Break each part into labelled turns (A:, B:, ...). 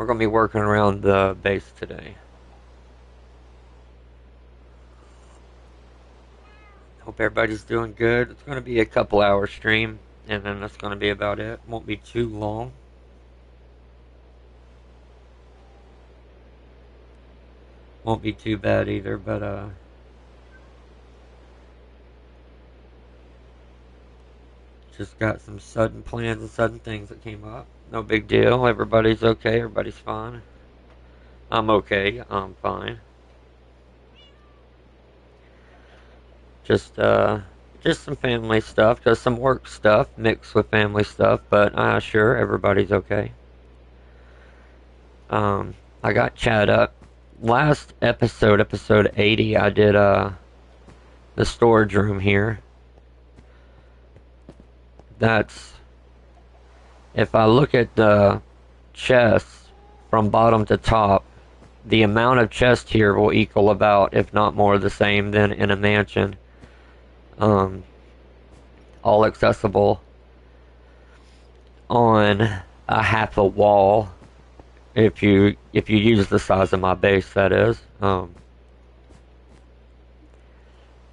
A: We're going to be working around the base today. Hope everybody's doing good. It's going to be a couple hour stream, and then that's going to be about it. Won't be too long. Won't be too bad either, but just got some sudden plans and sudden things that came up. No big deal. Everybody's okay. Everybody's fine. I'm okay. I'm fine. Just just some family stuff, just some work stuff mixed with family stuff, but sure, everybody's okay. I got chat up. Last episode, episode 80, I did the storage room here. That's, if I look at the chests from bottom to top, the amount of chest here will equal about, if not more, the same than in a mansion. All accessible on a half a wall, if you use the size of my base, that is.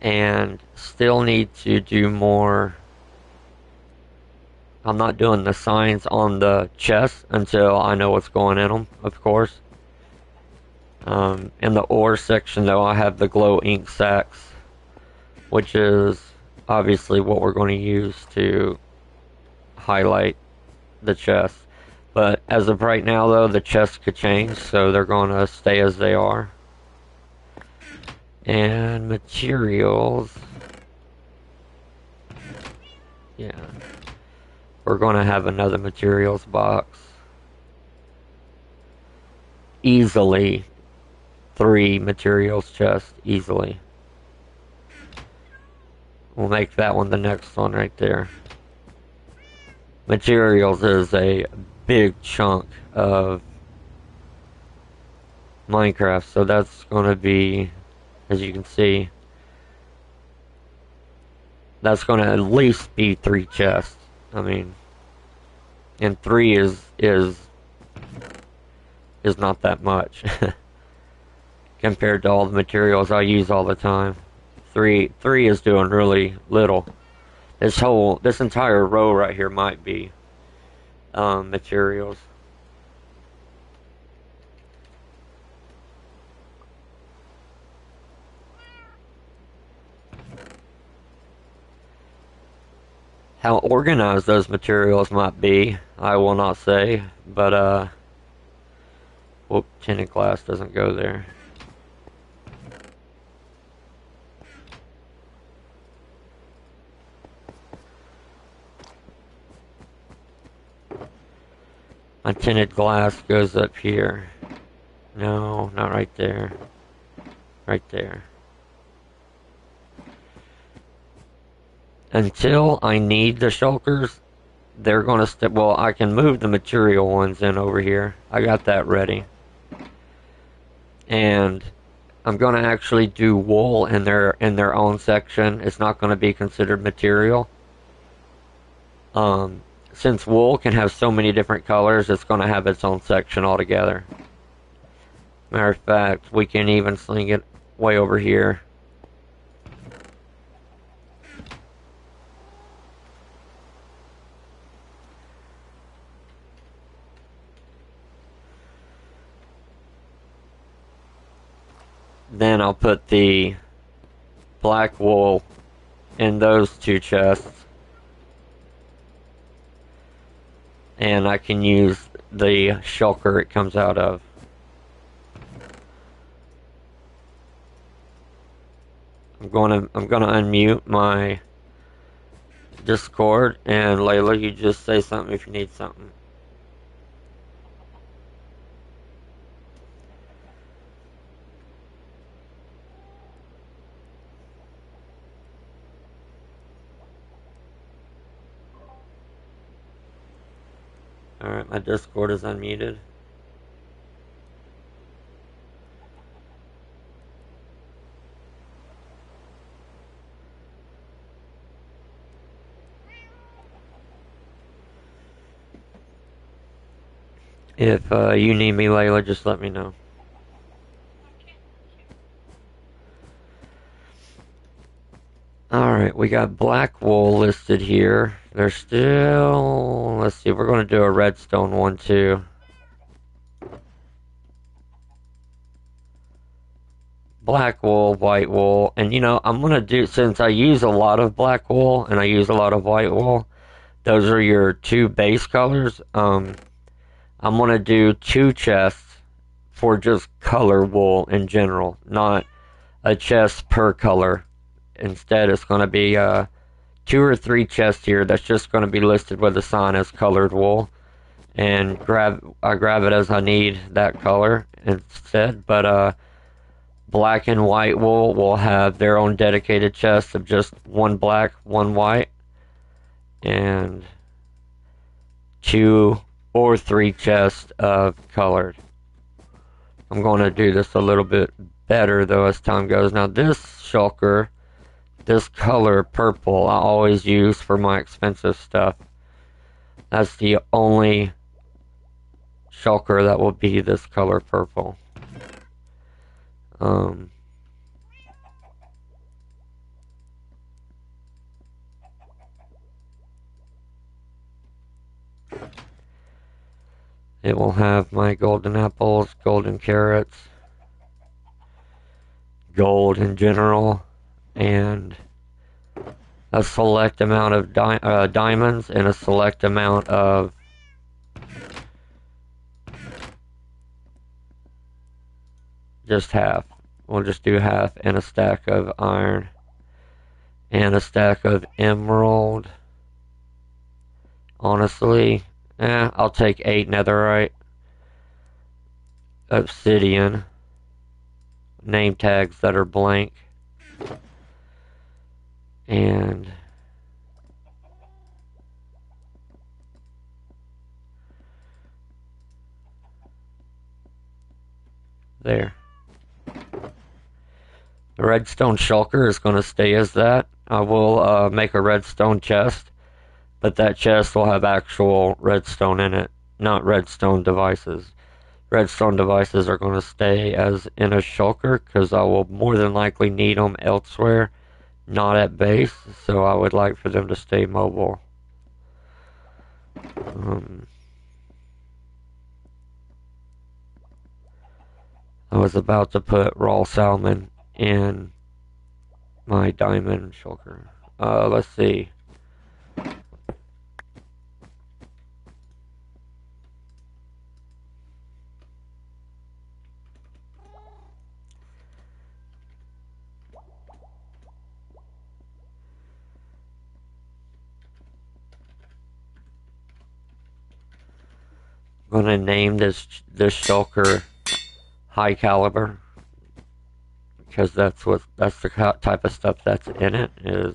A: And still need to do more. I'm not doing the signs on the chest until I know what's going in them, of course. In the ore section, though, I have the glow ink sacks, which is obviously what we're going to use to highlight the chest. But as of right now, though, the chests could change, so they're going to stay as they are. And materials. Yeah. We're going to have another materials box. Easily 3 materials chests. Easily. We'll make that one the next one right there. Materials is a big chunk of Minecraft, so that's going to be, as you can see, that's going to at least be 3 chests. I mean, and 3 is not that much compared to all the materials I use all the time. 3 is doing really little. This entire row right here might be materials. How organized those materials might be, I will not say, but whoop, tinted glass doesn't go there. My tinted glass goes up here. No, not right there. Right there. Until I need the shulkers, they're going to well, I can move the material ones in over here. I got that ready. And I'm going to actually do wool in their own section. It's not going to be considered material. Since wool can have so many different colors, it's going to have its own section altogether. Matter of fact, we can even sling it way over here. Then I'll put the black wool in those 2 chests. And I can use the shulker it comes out of. I'm gonna unmute my Discord, and Layla, you just say something if you need something. Alright, my Discord is unmuted. If you need me, Layla, just let me know. Alright, we got black wool listed here. There's still... Let's see, we're going to do a redstone one too. Black wool, white wool, and you know, I'm going to do... Since I use a lot of black wool and I use a lot of white wool, those are your two base colors. I'm going to do 2 chests for just color wool in general, not a chest per color. Instead, it's going to be 2 or 3 chests here that's just going to be listed with a sign as colored wool, and I grab it as I need that color instead. But black and white wool will have their own dedicated chests of just 1 black, 1 white, and 2 or 3 chests of colored. I'm going to do this a little bit better though as time goes. Now this shulker, this color purple, I always use for my expensive stuff. That's the only shulker that will be this color purple. It will have my golden apples, golden carrots, gold in general, and a select amount of diamonds and a select amount of just half. We'll just do half, and a stack of iron and a stack of emerald. Honestly, I'll take 8 netherite, obsidian, name tags that are blank, and there. The redstone shulker is going to stay as that. I will make a redstone chest, but that chest will have actual redstone in it, not redstone devices. Redstone devices are going to stay as in a shulker because I will more than likely need them elsewhere, not at base, so I would like for them to stay mobile. I was about to put raw salmon in my diamond shulker. Let's see. I'm gonna name this shulker high caliber because that's the type of stuff that's in it, is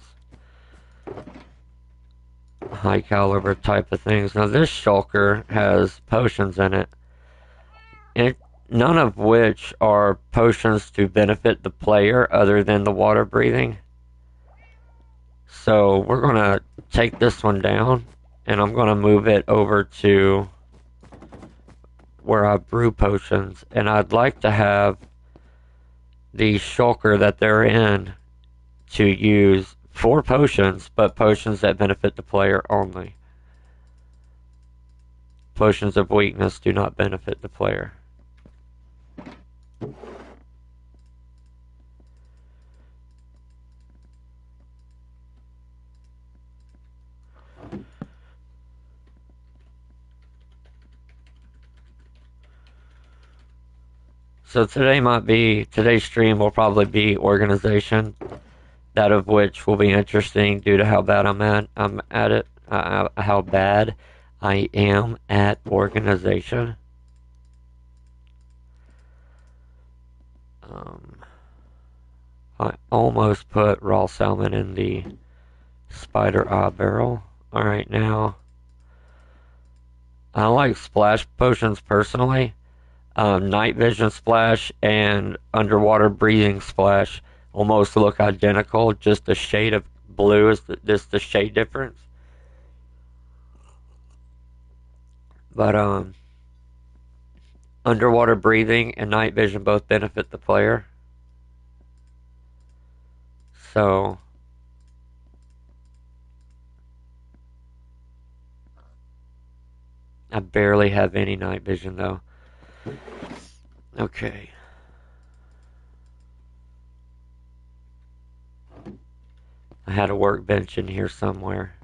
A: high caliber type of things. Now this shulker has potions in it, none of which are potions to benefit the player other than the water breathing. So we're gonna take this one down and I'm gonna move it over to where I brew potions, and I'd like to have the shulker that they're in to use for potions, but potions that benefit the player only. Potions of weakness do not benefit the player. So today's stream will probably be organization, that of which will be interesting due to how bad I'm at it, how bad I am at organization. I almost put raw salmon in the spider eye barrel. Alright, now I like splash potions personally. Night vision splash and underwater breathing splash almost look identical, just the shade of blue is the shade difference. But Underwater breathing and night vision both benefit the player. So I barely have any night vision though. Okay. I had a workbench in here somewhere.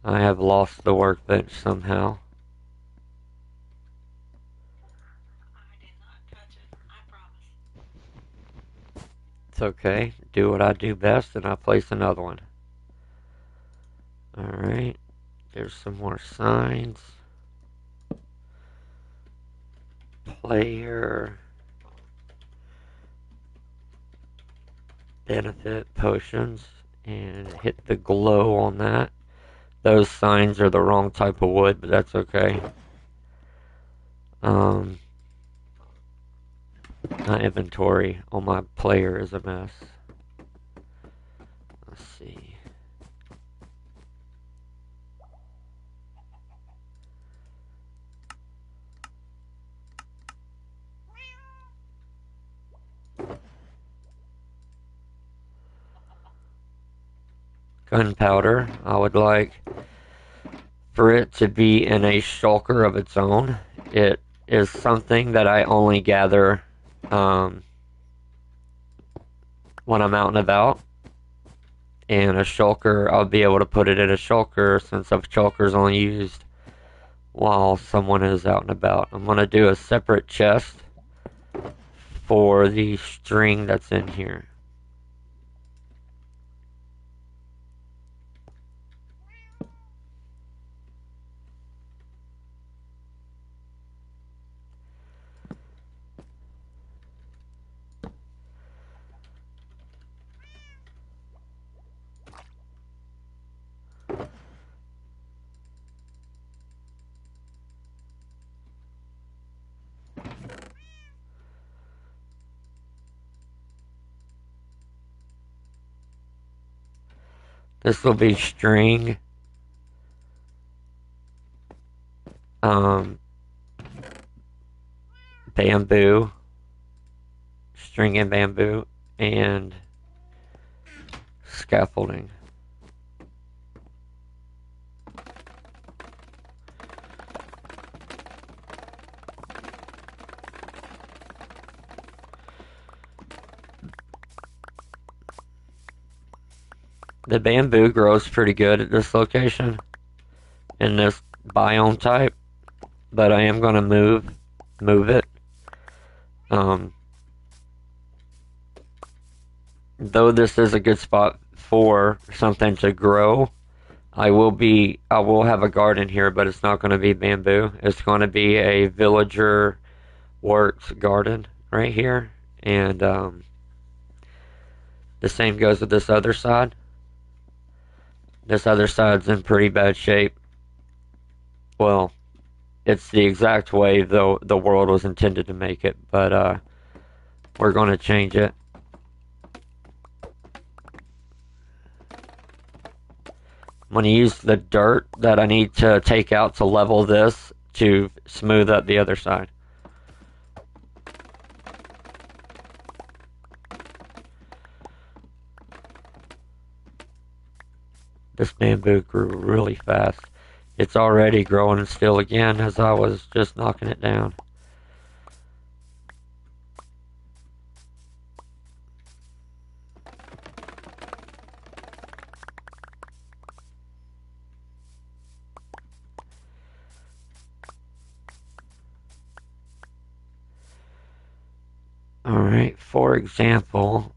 A: I have lost the workbench somehow. It's okay. Do what I do best, and I place another one. Alright. There's some more signs. Player. Benefit potions. And hit the glow on that. Those signs are the wrong type of wood, but that's okay. My inventory on my player is a mess. Let's see. Gunpowder. I would like for it to be in a shulker of its own. It is something that I only gather when I'm out and about. And a shulker, I'll be able to put it in a shulker since a shulker is only used while someone is out and about. I'm going to do a separate chest for the string that's in here. This will be string, bamboo, string and bamboo, and scaffolding. The bamboo grows pretty good at this location, in this biome type, but I am going to move it. Though this is a good spot for something to grow, I will have a garden here, but it's not going to be bamboo. It's going to be a villager works garden right here, and the same goes with this other side. This other side's in pretty bad shape. Well, it's the exact way the world was intended to make it, but we're going to change it. I'm going to use the dirt that I need to take out to level this to smooth up the other side. This bamboo grew really fast. It's already growing still again as I was just knocking it down. Alright, for example,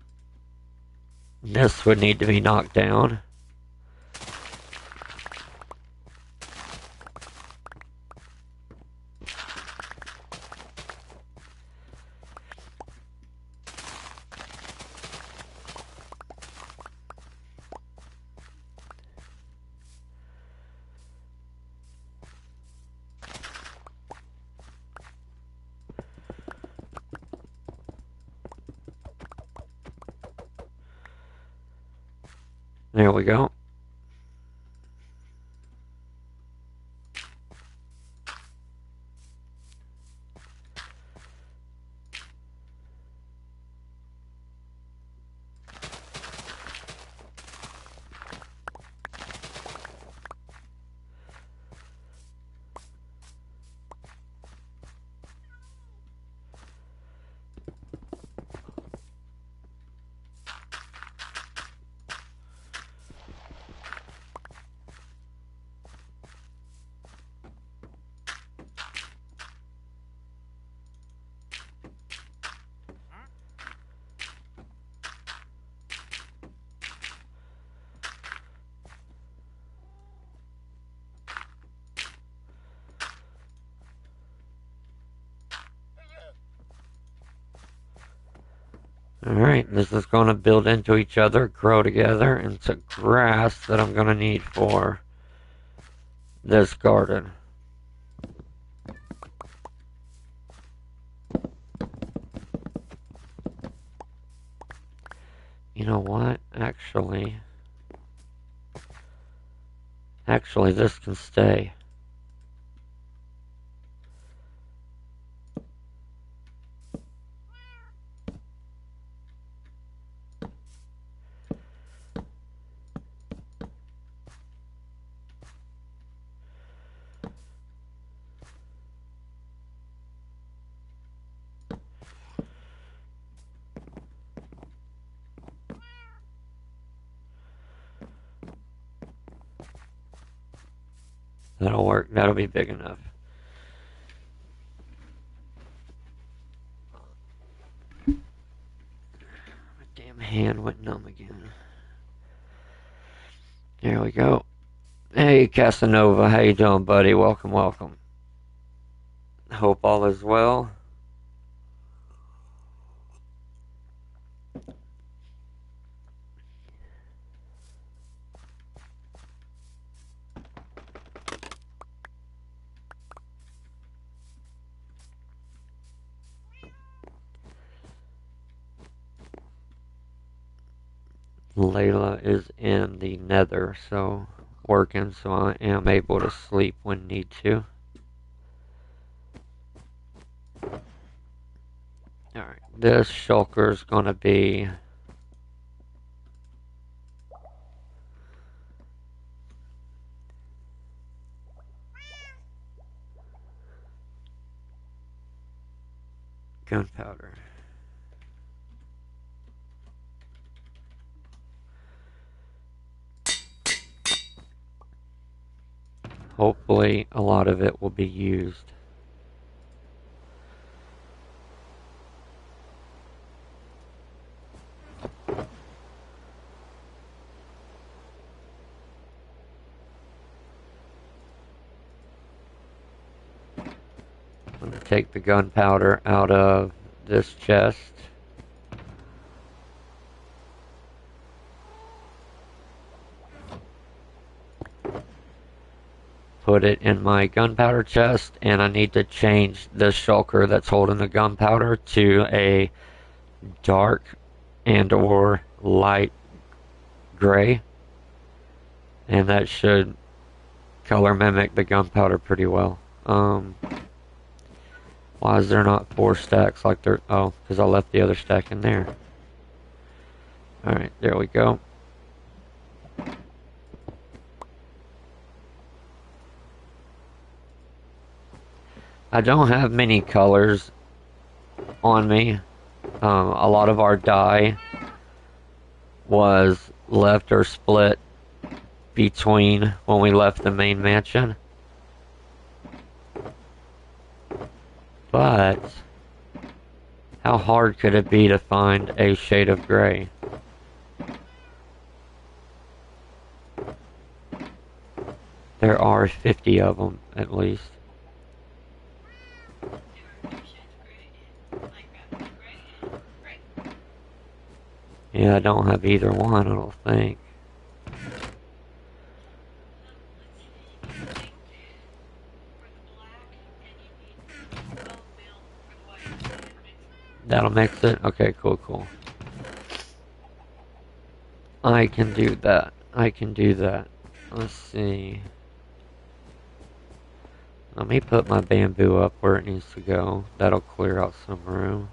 A: this would need to be knocked down. There we go. Alright, this is going to build into each other, grow together into grass that I'm going to need for this garden. You know what? Actually, this can stay. That'll work. That'll be big enough. My damn hand went numb again. There we go. Hey, Casanova. How you doing, buddy? Welcome, welcome. Hope all is well. Layla is in the nether, so working, so I am able to sleep when need to. Alright, this shulker is going to be gunpowder. Hopefully a lot of it will be used. I'm going to take the gunpowder out of this chest. Put it in my gunpowder chest, and I need to change the shulker that's holding the gunpowder to a dark and or light gray, and that should color mimic the gunpowder pretty well. Why is there not 4 stacks like there? Oh, because I left the other stack in there. Alright, there we go. I don't have many colors on me. A lot of our dye was left or split between when we left the main mansion. But how hard could it be to find a shade of gray? There are 50 of them at least. Yeah, I don't have either one, I don't think. That'll mix it? Okay, cool. I can do that. Let's see. Let me put my bamboo up where it needs to go. That'll clear out some room.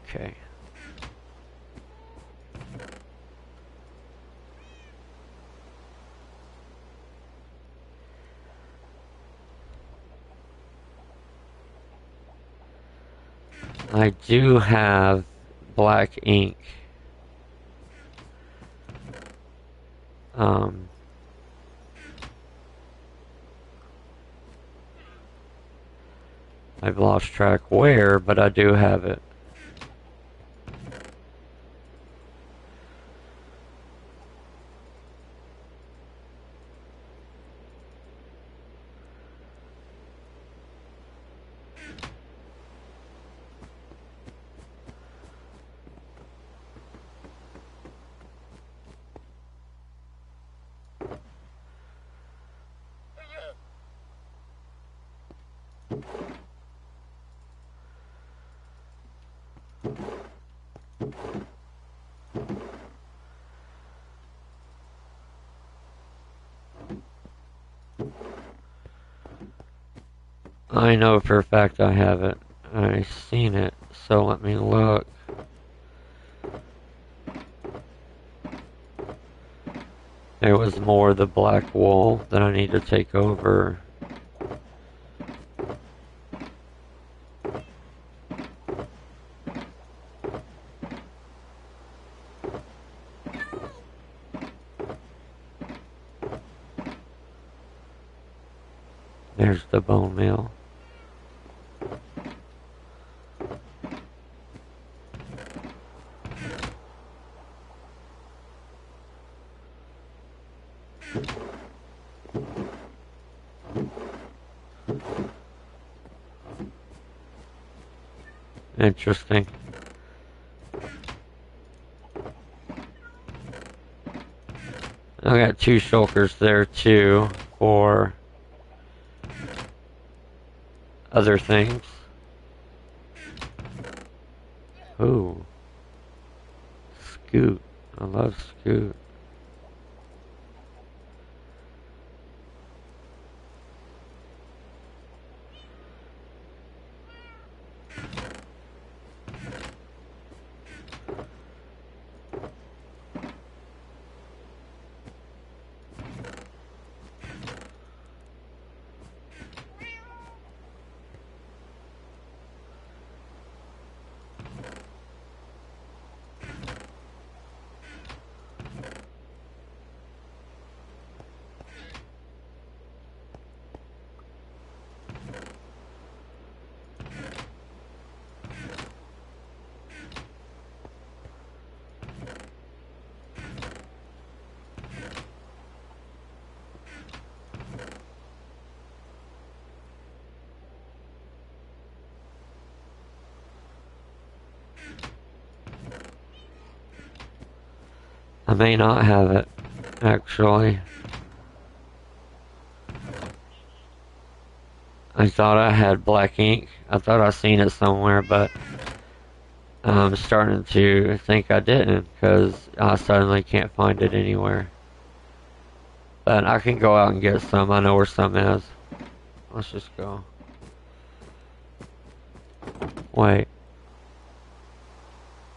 A: Okay. I do have black ink. I've lost track where, but I do have it. I know for a fact I have it. I've seen it, so let me look. There was more of the black wool that I need to take over. There's the bone meal. Interesting. I got 2 shulkers there too for other things. Ooh. Scoot. I love Scoot. I may not have it, actually. I thought I had black ink. I thought I seen it somewhere, but I'm starting to think I didn't, because I suddenly can't find it anywhere. But I can go out and get some. I know where some is. Let's just go. Wait.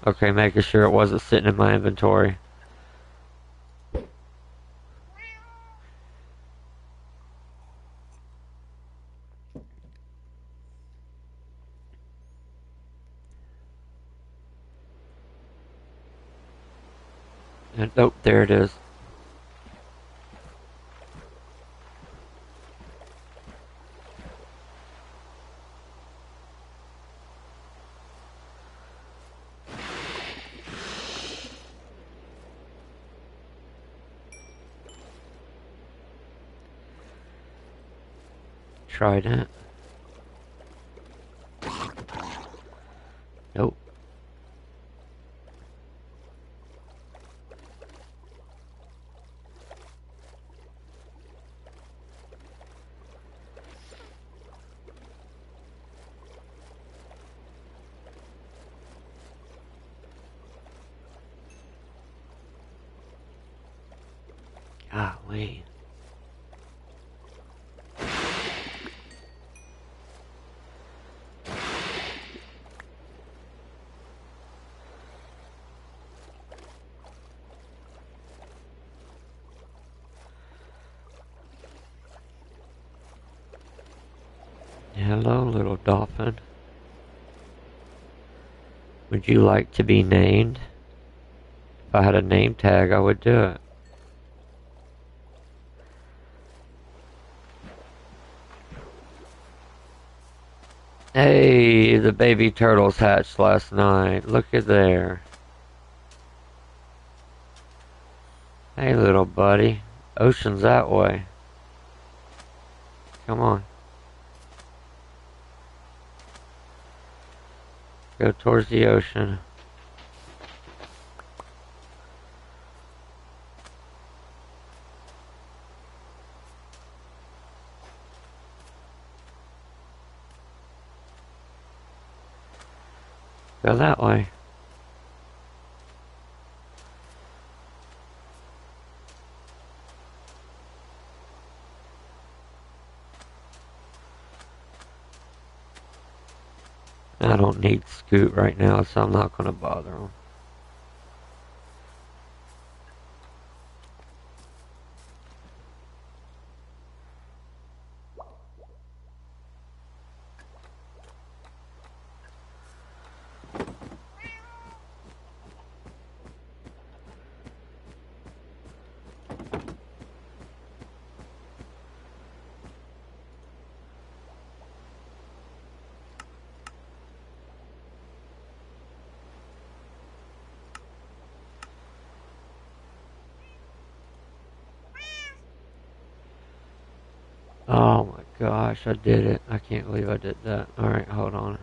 A: Okay, making sure it wasn't sitting in my inventory. And, oh, there it is. Trident. Nope. Golly. Hello, little dolphin. Would you like to be named? If I had a name tag, I would do it. Hey, the baby turtles hatched last night. Look at there. Hey, little buddy. Ocean's that way. Come on. Go towards the ocean. Go that way. I don't need Scoot right now, so I'm not going to bother him. Oh my gosh, I did it. I can't believe I did that. Alright, hold on.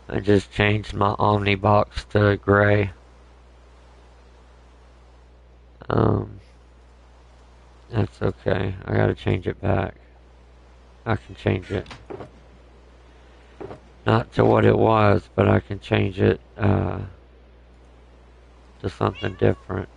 A: I just changed my Omni box to gray. That's okay. I gotta change it back. I can change it. Not to what it was, but I can change it to something different.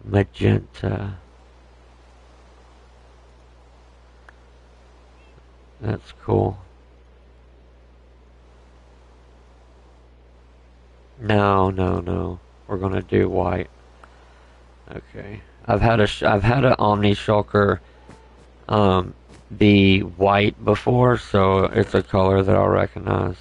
A: Magenta. That's cool. No, no, no. We're gonna do white. Okay. I've had an Omni Shulker be white before, so it's a color that I'll recognize.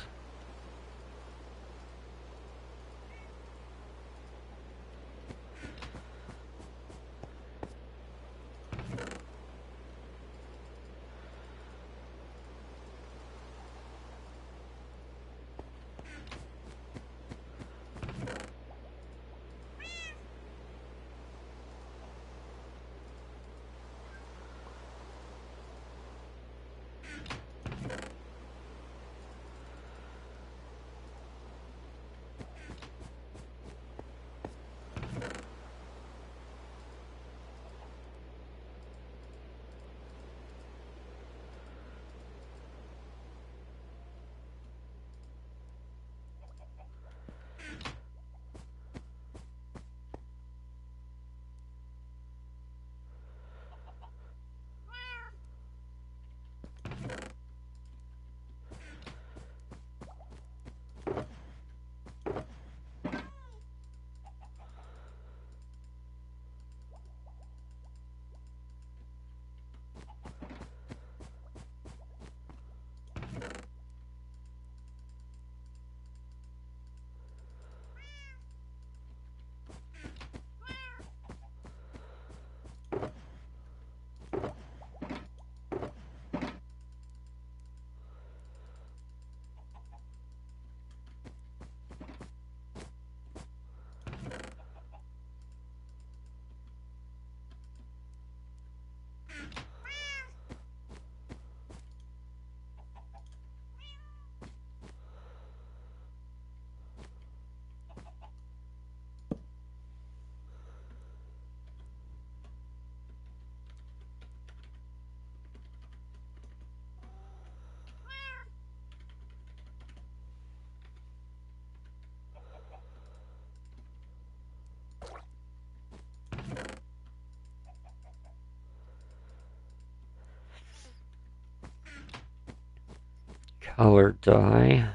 A: color dye.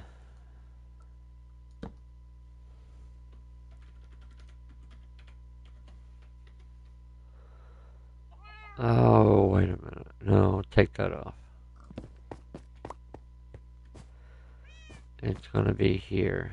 A: Oh, wait a minute. No, take that off. It's gonna be here.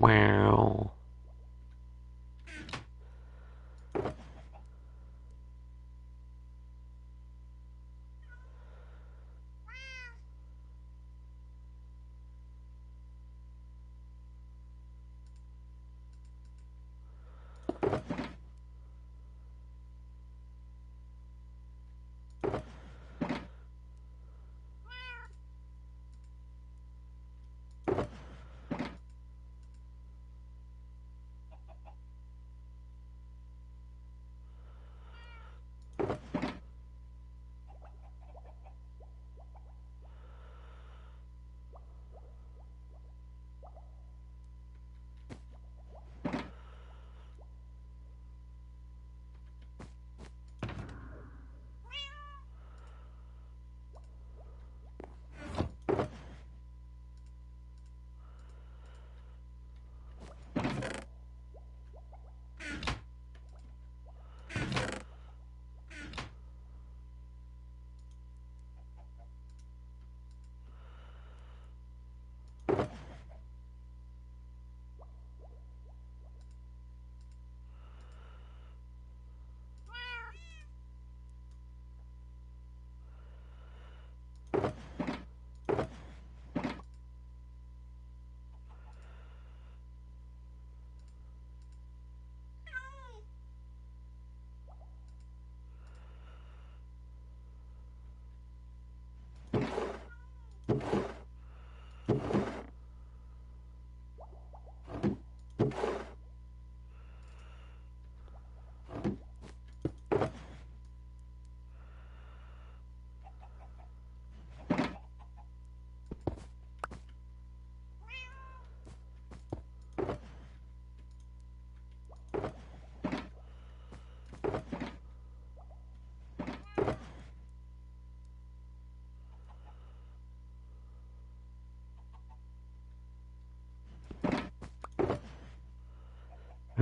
A: Wow.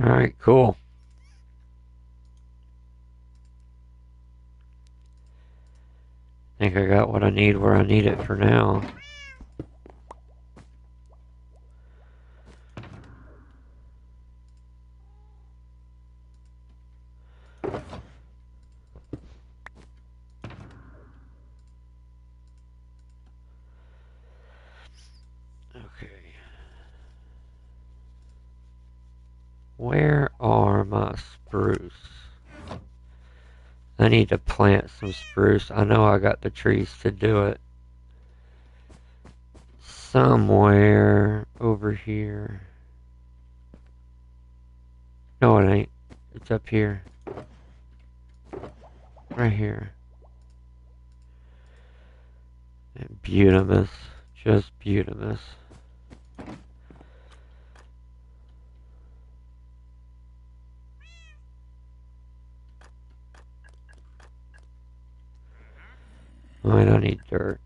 A: Alright, cool. Think I got what I need where I need it for now. Okay. Where are my spruce? I need to plant some spruce. I know I got the trees to do it. Somewhere over here. No, it ain't. It's up here. Right here. And beautimous. Just beautimous. Alright, I need dirt.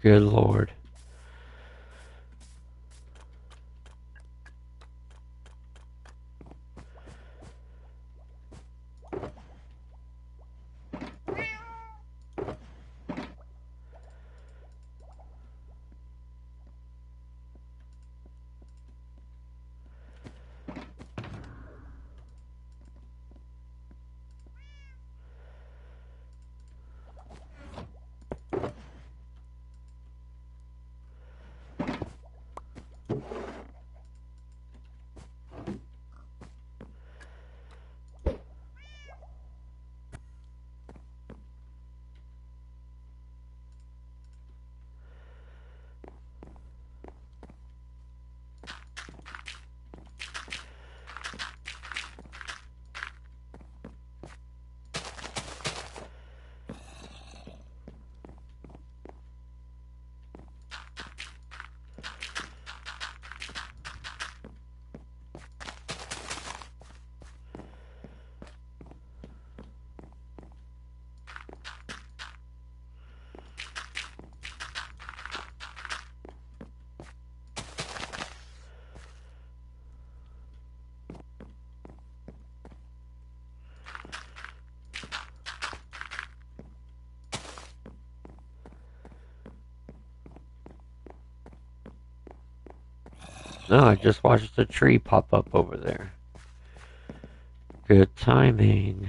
A: Good Lord. No, I just watched a tree pop up over there. Good timing.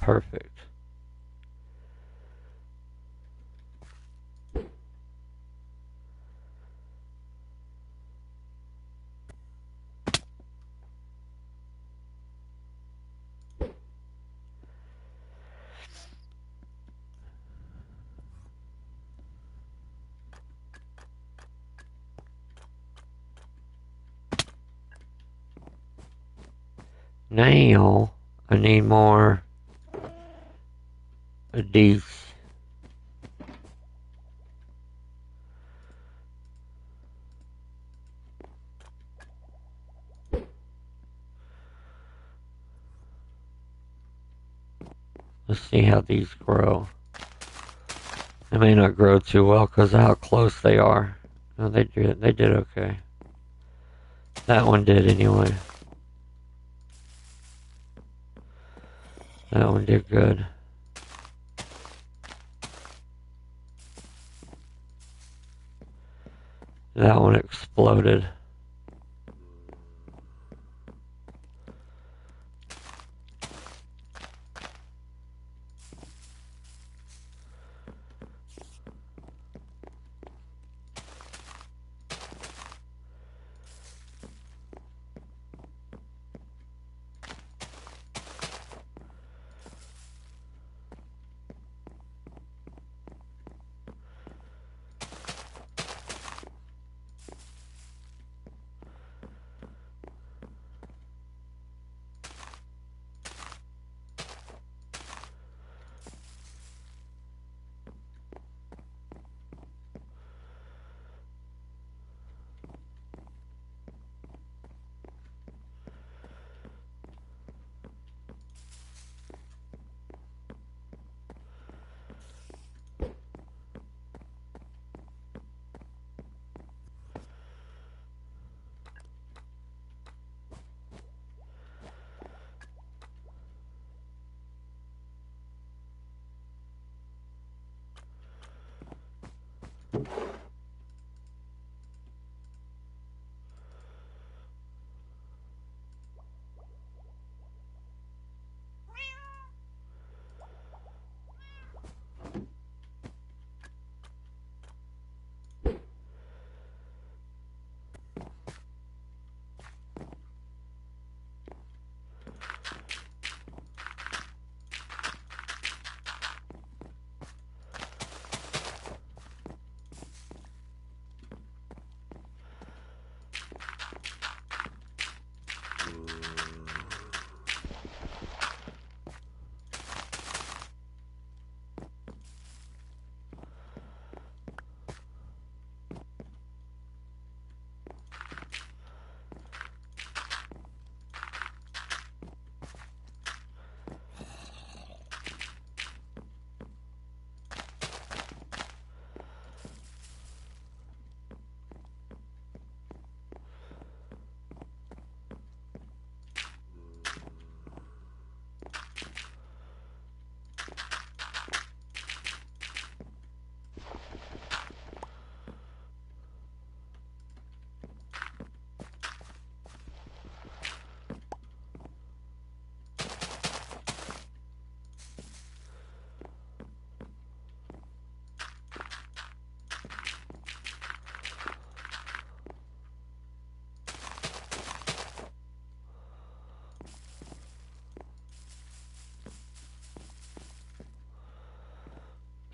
A: perfect. Now, I need more of these. Let's see how these grow. They may not grow too well because of how close they are. No, they did okay. That one did anyway. That one did good. That one exploded.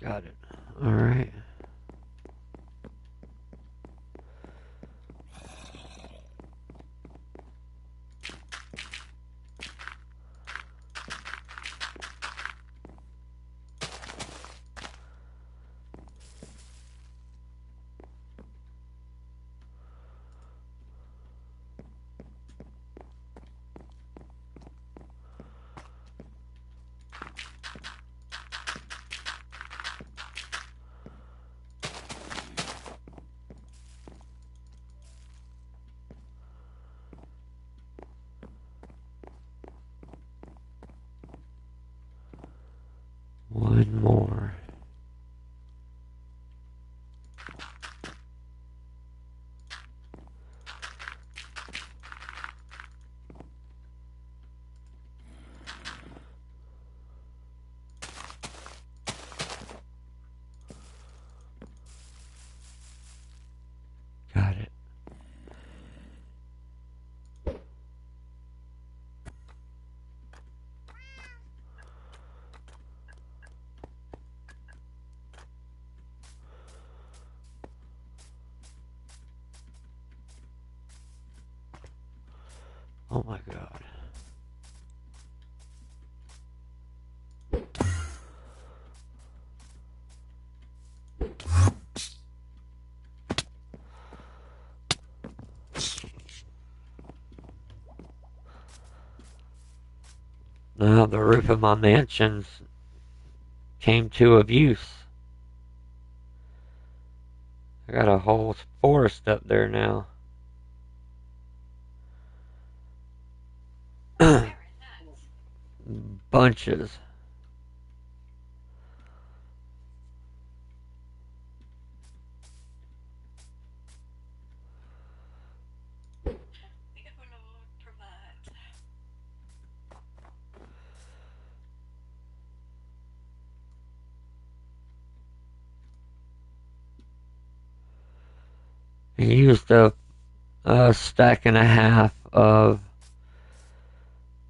A: Got it. Alright. One more. Oh my god. Now the roof of my mansions came to abuse. I got a whole forest up there now. Bunches. I used a stack and a half of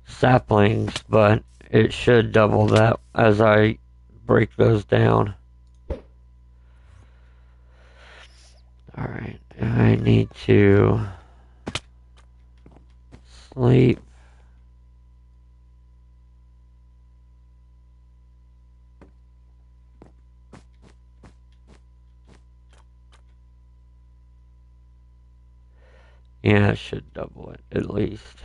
A: saplings, but it should double that as I break those down. Alright, I need to sleep. Yeah, it should double it, at least.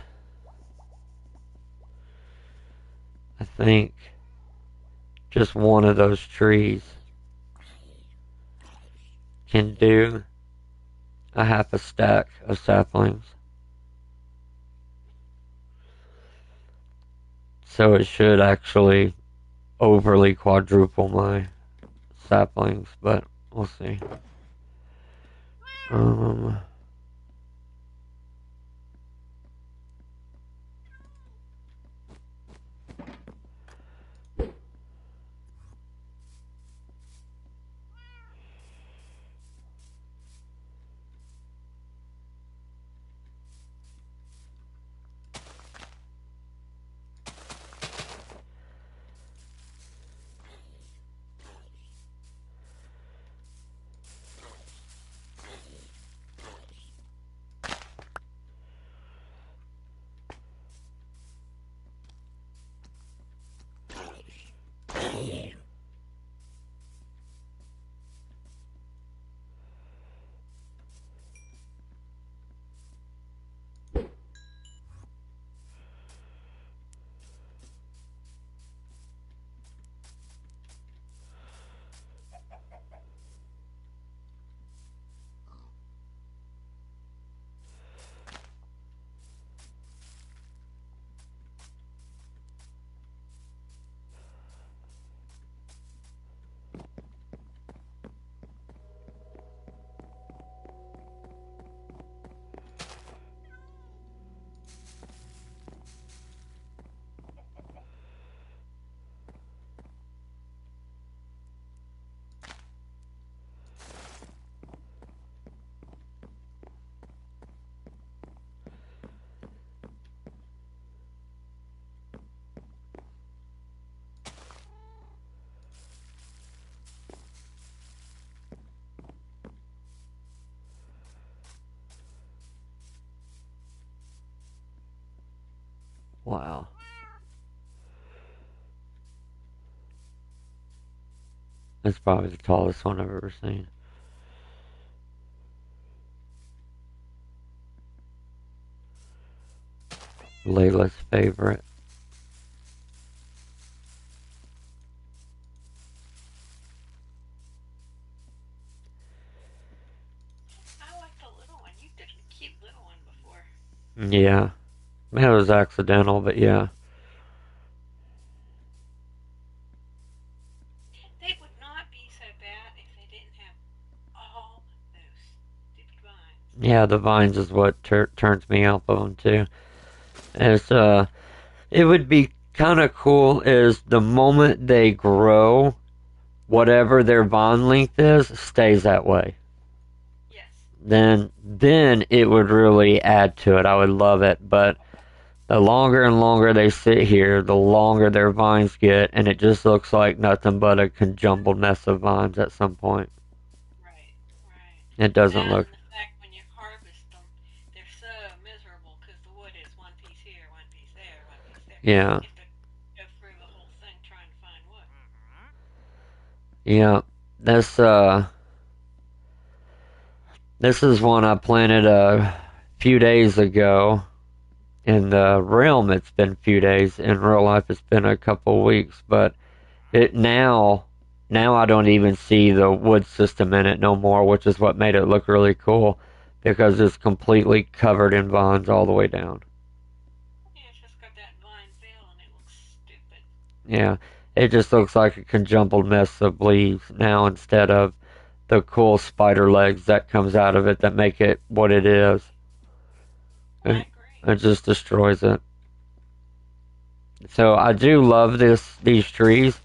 A: I think just one of those trees can do a half a stack of saplings. So it should actually overly quadruple my saplings, but we'll see. Um, wow. That's probably the tallest one I've ever seen. Layla's favorite.
B: I like the little one. You did a cute little one before.
A: Yeah. It was accidental, but yeah.
B: They would not be so bad if they didn't have all those stupid vines.
A: Yeah, the vines is what turns me off of them too. It's it would be kind of cool is the moment they grow, whatever their vine length is stays that way.
B: Yes.
A: Then it would really add to it. I would love it, but the longer and longer they sit here, the longer their vines get, and it just looks like nothing but a conjumbled mess of vines at some point.
B: Right, right.
A: It doesn't
B: That
A: look.
B: and the fact when you harvest them, they're so miserable because the wood is one piece
A: Yeah.
B: You have to go through the whole thing trying to find wood.
A: Yeah. This this is one I planted a few days ago. In the realm, it's been a few days. In real life, it's been a couple weeks. But it now I don't even see the wood system in it no more, which is what made it look really cool because it's completely covered in vines all the way down.
B: Yeah, it's just got that vine veil and it looks stupid.
A: Yeah, it just looks like a conjumbled mess of leaves now instead of the cool spider legs that comes out of it that make it what it is.
B: I
A: It,
B: agree.
A: it just destroys it. So I do love these trees,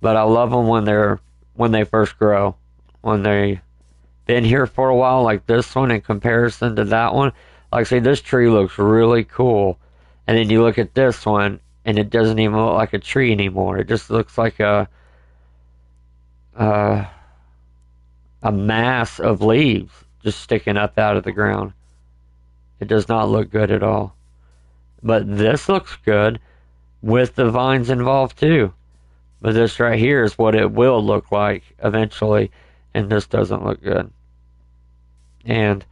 A: but I love them when they first grow. When they been here for a while, like this one in comparison to that one. Like, say, this tree looks really cool, and then you look at this one, and it doesn't even look like a tree anymore. It just looks like uh, a mass of leaves just sticking up out of the ground. It does not look good at all. But this looks good with the vines involved too. But this right here is what it will look like eventually, and this doesn't look good. And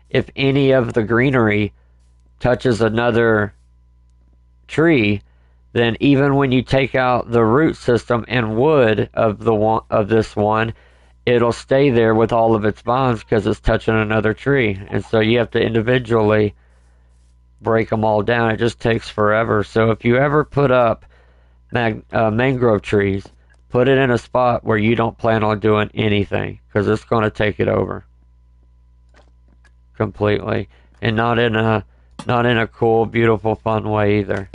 A: if any of the greenery touches another tree, then even when you take out the root system and wood of this one, it'll stay there with all of its vines because it's touching another tree. And so you have to individually break them all down. It just takes forever. So if you ever put up mangrove trees, put it in a spot where you don't plan on doing anything because it's going to take it over completely, and not in a cool, beautiful, fun way either.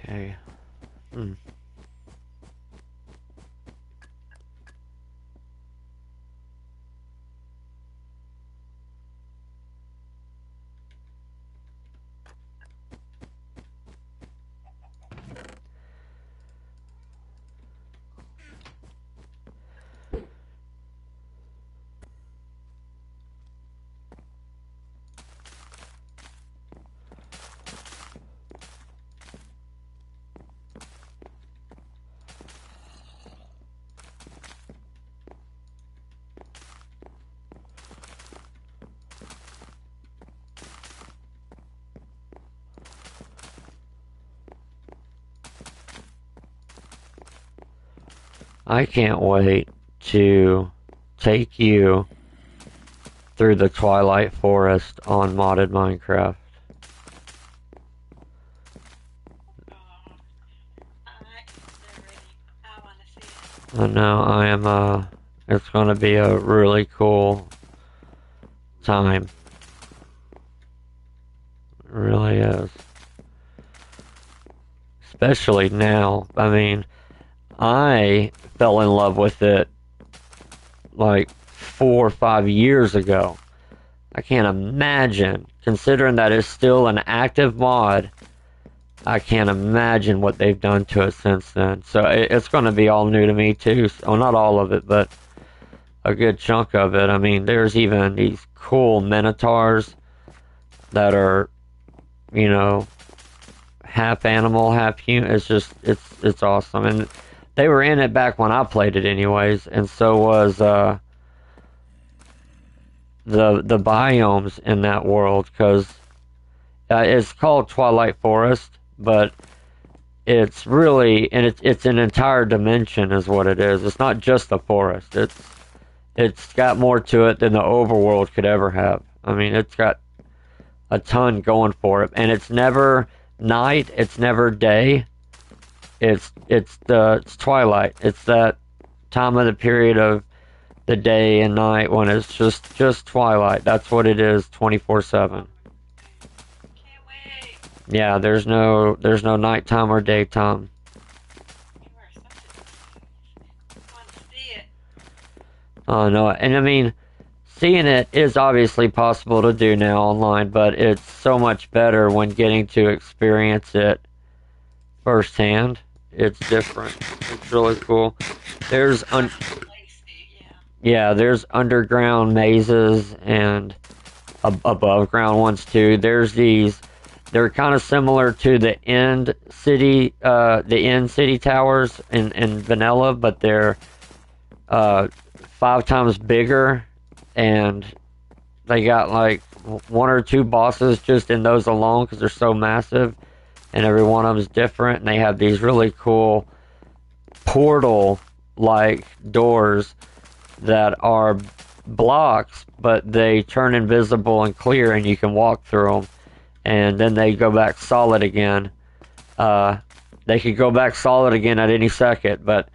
A: Okay. Hmm. I can't wait to take you through the Twilight Forest on modded Minecraft.
B: Oh, they're ready. I want to see it.
A: I know I am, it's gonna be a really cool time. It really is. Especially now. I mean, I fell in love with it like 4 or 5 years ago. I can't imagine, considering that it's still an active mod, I can't imagine what they've done to it since then. So it's going to be all new to me too. Well, not all of it, but a good chunk of it. I mean, there's even these cool minotaurs that are, you know, half animal, half human. It's just, it's awesome. And they were in it back when I played it anyways. And so was, the biomes in that world, because it's called Twilight Forest, but it's an entire dimension is what it is. It's not just a forest. It's got more to it than the overworld could ever have. I mean, it's got a ton going for it, and it's never night, it's never day. It's twilight. It's that time of the period of the day and night when it's just twilight. That's what it is, 24/7.
B: Can't wait.
A: Yeah, there's no nighttime or daytime.
B: You are such a. I want to see it.
A: Oh no, and I mean, seeing it is obviously possible to do now online, but it's so much better when getting to experience it firsthand. It's different. It's really cool. There's yeah, there's underground mazes and above ground ones too. There's these. They're kind of similar to the end city towers in vanilla, but they're 5 times bigger, and they got like one or two bosses just in those alone because they're so massive, and every one of them is different. And they have these really cool portal like doors that are blocks, but they turn invisible and clear, and you can walk through them, and then they go back solid again. They could go back solid again at any second, but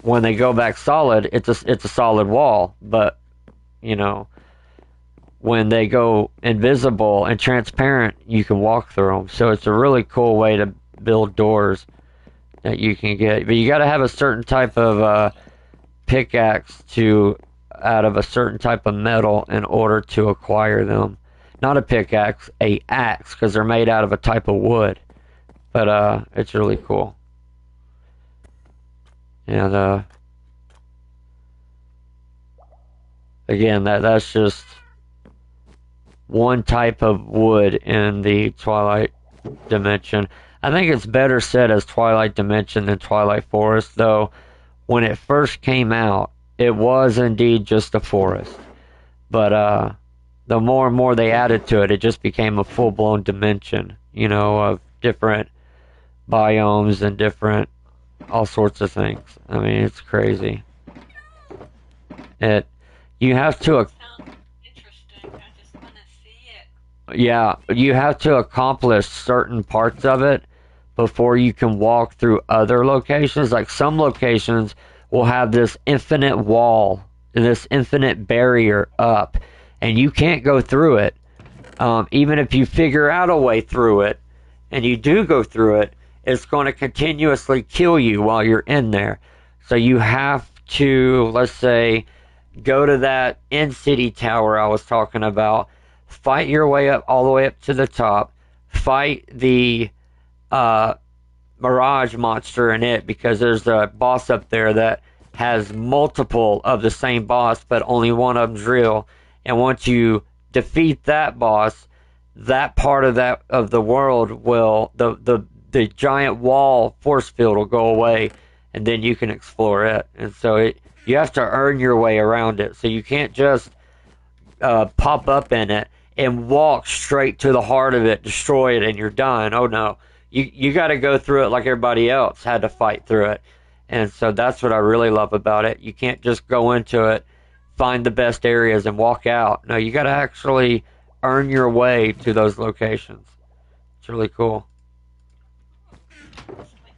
A: when they go back solid, it's a solid wall. But you know, when they go invisible and transparent, you can walk through them. So it's a really cool way to build doors that you can get. But you got to have a certain type of pickaxe to out of a certain type of metal in order to acquire them. Not a pickaxe, a axe, because they're made out of a type of wood. But it's really cool. And again, that's just one type of wood in the Twilight Dimension. I think it's better said as Twilight Dimension than Twilight Forest, though. When it first came out, it was indeed just a forest. But the more and more they added to it, it just became a full-blown dimension, you know, of different biomes and different all sorts of things. I mean, it's crazy. It you have to
B: Sounds interesting. I just want to see it.
A: yeah, you have to accomplish certain parts of it before you can walk through other locations. Like some locations will have this infinite wall, this infinite barrier up, and you can't go through it. Even if you figure out a way through it, and you do go through it, it's going to continuously kill you while you're in there. So you have to, let's say, go to that in city tower I was talking about, fight your way up all the way up to the top, fight the mirage monster in it, because there's a boss up there that has multiple of the same boss, but only one of them's real. And once you defeat that boss, that part of the world will the giant wall force field will go away, and then you can explore it. And so you have to earn your way around it. So you can't just pop up in it and walk straight to the heart of it, destroy it, and you're done. Oh no, you got to go through it like everybody else had to fight through it. And so that's what I really love about it. You can't just go into it, find the best areas, and walk out. No, you got to actually earn your way to those locations. It's really cool.
B: It's like,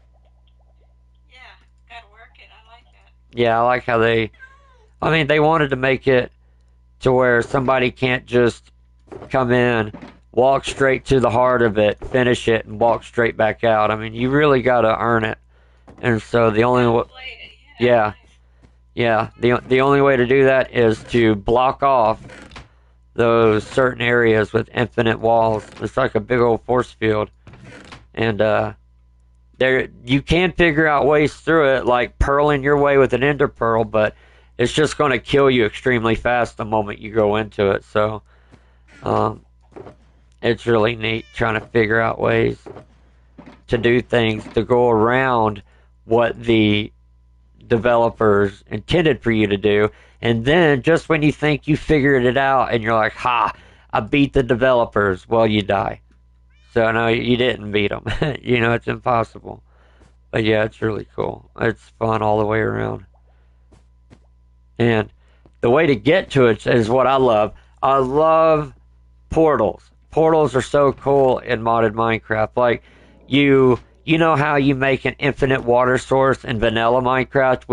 B: yeah, gotta work it. I like that.
A: Yeah, I like how I mean, they wanted to make it to where somebody can't just come in, walk straight to the heart of it, finish it, and walk straight back out. I mean, you really got to earn it. And so the only
B: Gotta
A: way,
B: play it. Yeah,
A: yeah,
B: nice.
A: yeah, the only way to do that is to block off those certain areas with infinite walls. It's like a big old force field, and there you can figure out ways through it, like pearling your way with an ender pearl, but it's just going to kill you extremely fast the moment you go into it. So um, it's really neat trying to figure out ways to do things to go around what the developers intended for you to do. And then just when you think you figured it out and you're like, ha, I beat the developers, well, you die. So no, you didn't beat them. You know, it's impossible. But yeah, it's really cool. It's fun all the way around. And the way to get to it is what I love. I love portals. Portals are so cool in modded Minecraft. Like you know how you make an infinite water source in vanilla Minecraft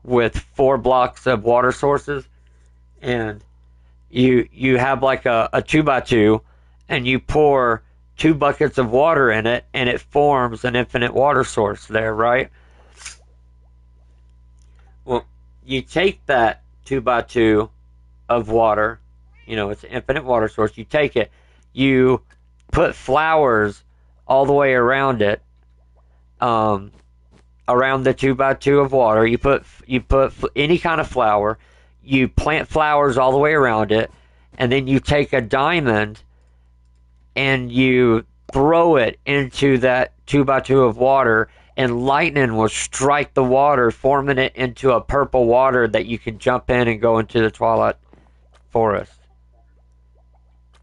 A: with 4 blocks of water sources, and you have like a 2x2, and you pour 2 buckets of water in it, and it forms an infinite water source there, right? Well, you take that 2x2 of water, you know, it's an infinite water source. You take it, you put flowers all the way around it, um, around the 2x2 of water. You put any kind of flower. You plant flowers all the way around it, and then you take a diamond and you throw it into that 2x2 of water, and lightning will strike the water, forming it into a purple water that you can jump in and go into the Twilight Forest.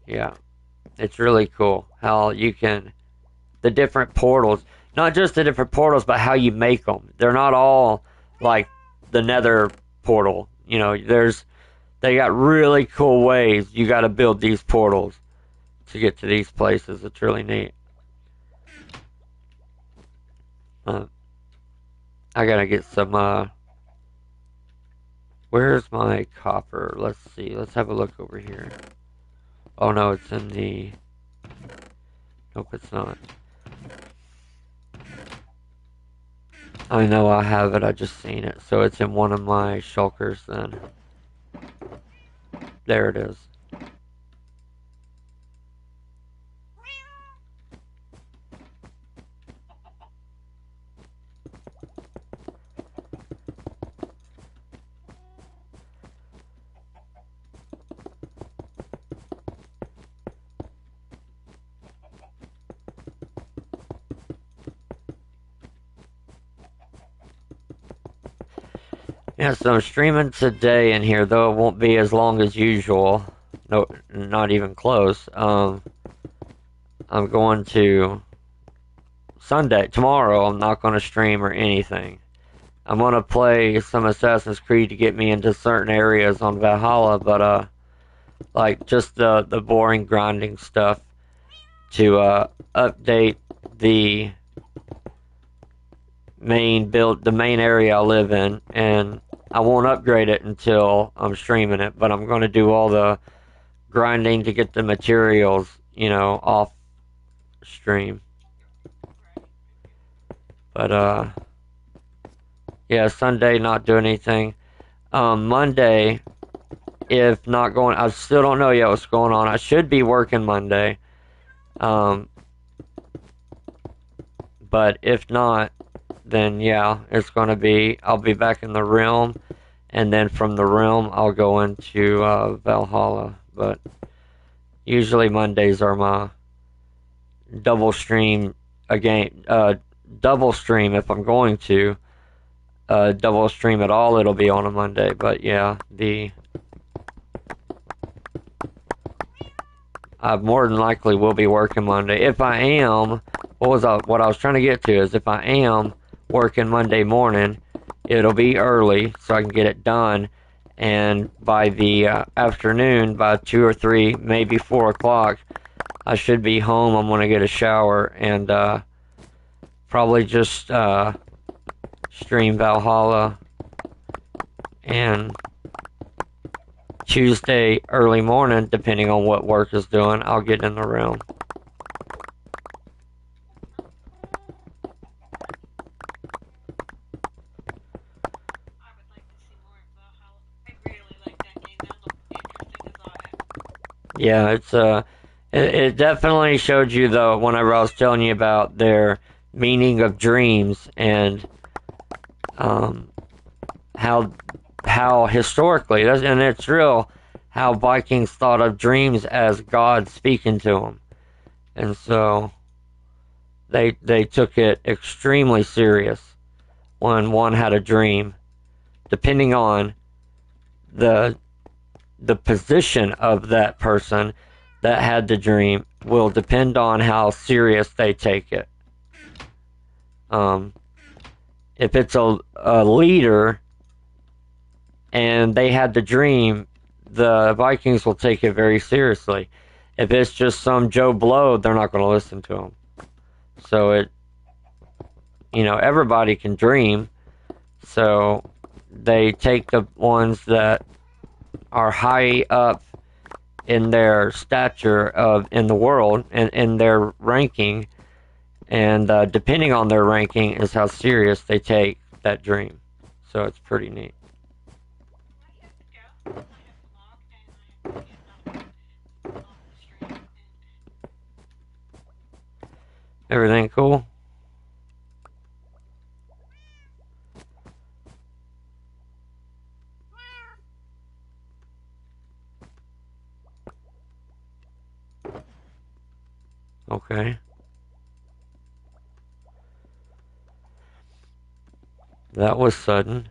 A: Yeah, it's really cool how you can the different portals, not just the different portals, but how you make them. They're not all like the Nether portal. You know, they got really cool ways you got to build these portals to get to these places. It's really neat. Uh, I gotta get some. Where's my copper? Let's see. Let's have a look over here. Oh no, it's in the. Nope, it's not. I know I have it. I just seen it, so it's in one of my shulkers. Then there it is. Yeah, so I'm streaming today in here, though it won't be as long as usual. No, not even close. I'm going to Sunday tomorrow. I'm not going to stream or anything. I'm going to play some Assassin's Creed to get me into certain areas on Valhalla, but like just the boring grinding stuff to update the the main area I live in, and I won't upgrade it until I'm streaming it, but I'm going to do all the grinding to get the materials, you know, off stream. But yeah, Sunday not doing anything. Monday, if not going, I still don't know yet what's going on. I should be working Monday. Um, but if not, then yeah, it's gonna be. I'll be back in the realm, and then from the realm, I'll go into Valhalla. But usually Mondays are my double stream again. Double stream if I'm going to double stream at all. It'll be on a Monday. But yeah, I more than likely will be working Monday. If I am, what I was trying to get to is if I am working Monday morning, it'll be early so I can get it done. And by the afternoon, by 2 or 3, maybe 4 o'clock, I should be home. I'm gonna get a shower and probably just stream Valhalla. And Tuesday early morning, depending on what work is doing, I'll get in the room.
B: I would like to see more of Valhalla. I really like that game. That looked interesting as all heck.
A: Yeah, it definitely showed you though whenever I was telling you about their meaning of dreams and um, how historically and it's real how Vikings thought of dreams as God speaking to them, and so they took it extremely serious when one had a dream, depending on the position of that person that had the dream will depend on how serious they take it. Um, if it's a leader and they had the dream, the Vikings will take it very seriously. If it's just some Joe Blow, they're not going to listen to him. So everybody can dream. So they take the ones that are high up in their stature in the world and in their ranking, and depending on their ranking is how serious they take that dream. So it's pretty neat.
B: I have to go. I have to log and I have to get off the stream. And
A: Everything cool? Okay. That was sudden.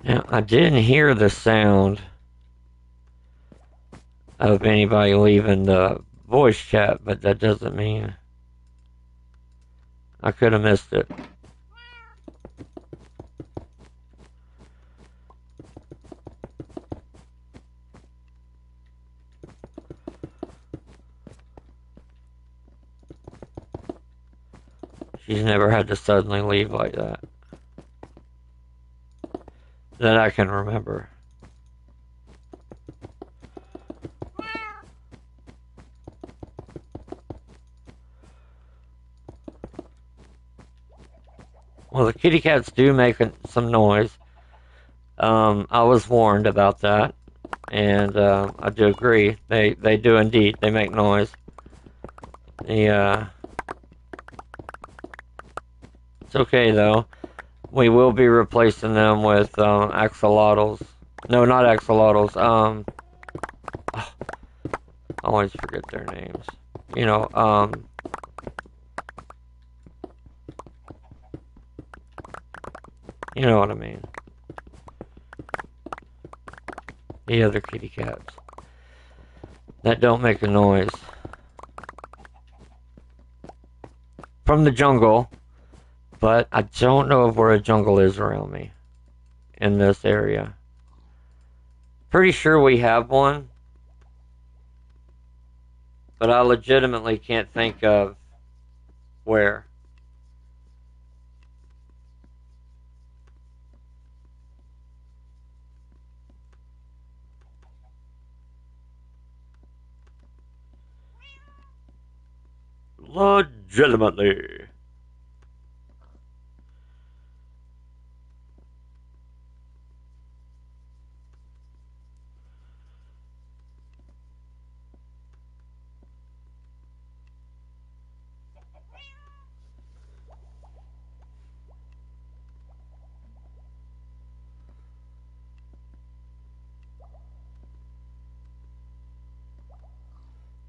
A: Now, I didn't hear the sound of anybody leaving the voice chat, but that doesn't mean I could have missed it. She's never had to suddenly leave like that. That I can remember. Well, the kitty cats do make some noise. I was warned about that, and I do agree. They do indeed. They make noise. The It's okay though. We will be replacing them with axolotls. No, not axolotls. I always forget their names. You know, you know what I mean. The other kitty cats that don't make a noise. From the jungle, but I don't know of where a jungle is around me in this area. Pretty sure we have one, but I legitimately can't think of where. Legitimately.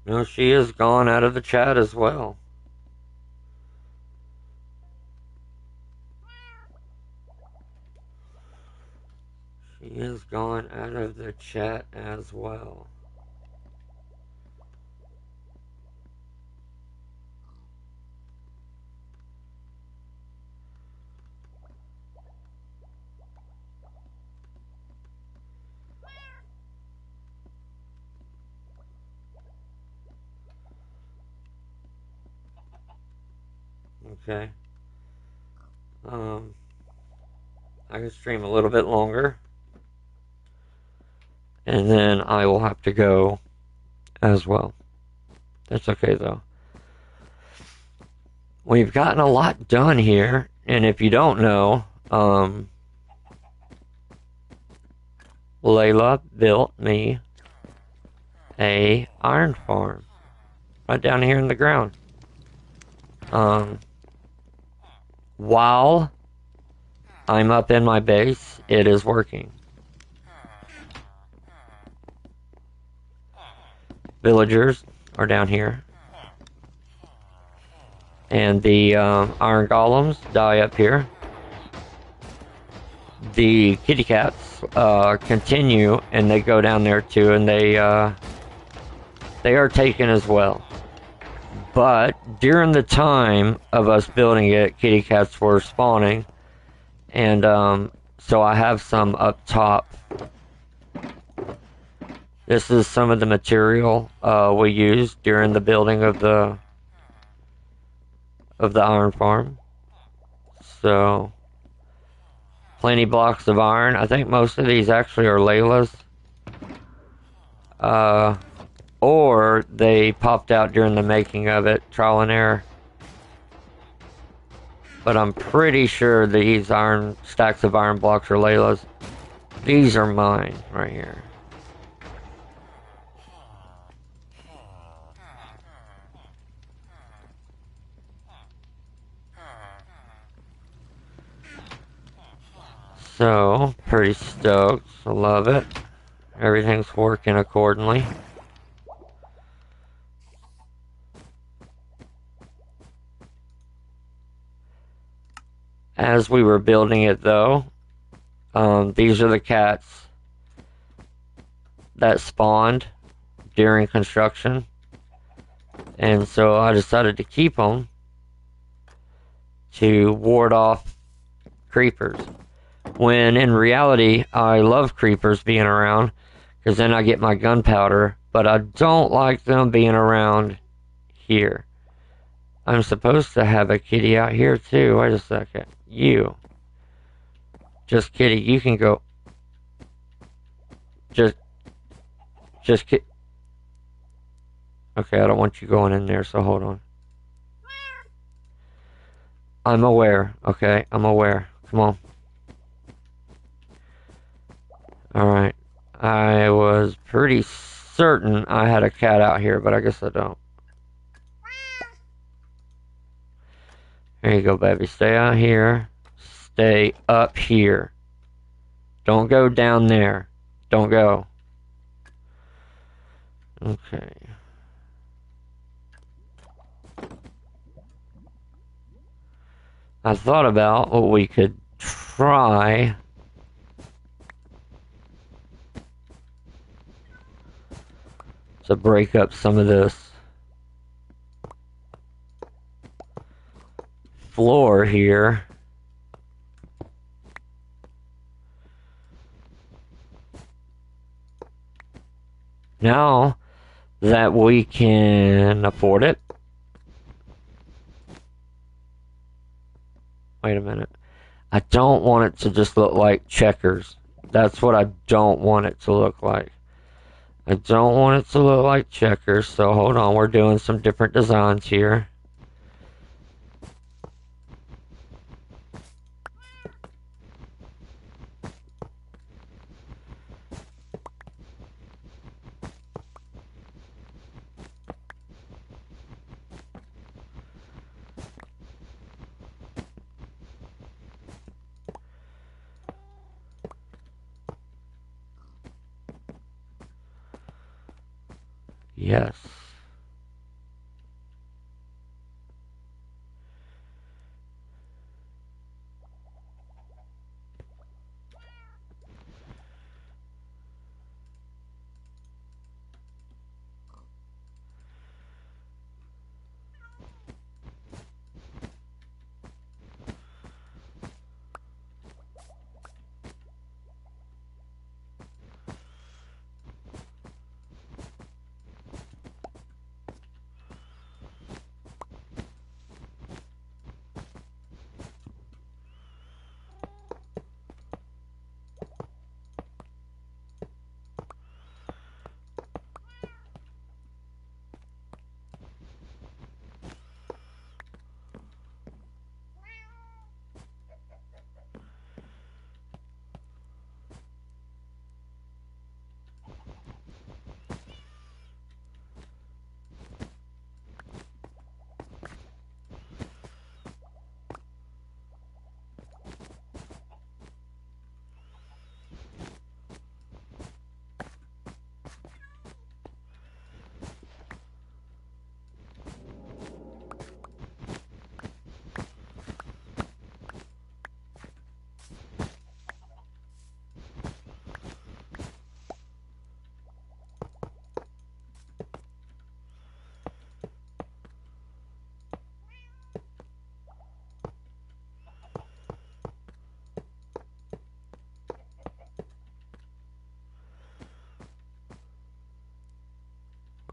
A: No, she is gone out of the chat as well. She is gone out of the chat as well. Okay. I can stream a little bit longer. And then I will have to go as well. That's okay though. We've gotten a lot done here. And if you don't know, Layla built me a iron farm right down here in the ground. While I'm up in my base, it is working. Villagers are down here. And the iron golems die up here. The kitty cats continue, and they go down there too, and they are taken as well. But during the time of us building it, kitty cats were spawning, and so I have some up top. This is some of the material we used during the building of the iron farm. So plenty blocks of iron. I think most of these actually are Layla's. Or they popped out during the making of it, trial and error. But I'm pretty sure these stacks of iron blocks are Layla's. These are mine right here. So, pretty stoked. I love it. Everything's working accordingly. As we were building it though, these are the cats that spawned during construction. And so I decided to keep them to ward off creepers. When in reality, I love creepers being around, because then I get my gunpowder, but I don't like them being around here. I'm supposed to have a kitty out here too. Wait a second. You. Just kitty, you can go. Just kid. Okay, I don't want you going in there, so hold on. I'm aware, okay? I'm aware. Come on. Alright. I was pretty certain I had a cat out here, but I guess I don't. There you go, baby. Stay out here. Stay up here. Don't go down there. Don't go. Okay. I thought about what we could try to break up some of this floor here. Now that we can afford it. Wait a minute. I don't want it to just look like checkers. That's what I don't want it to look like. I don't want it to look like checkers, so hold on, we're doing some different designs here. Yes.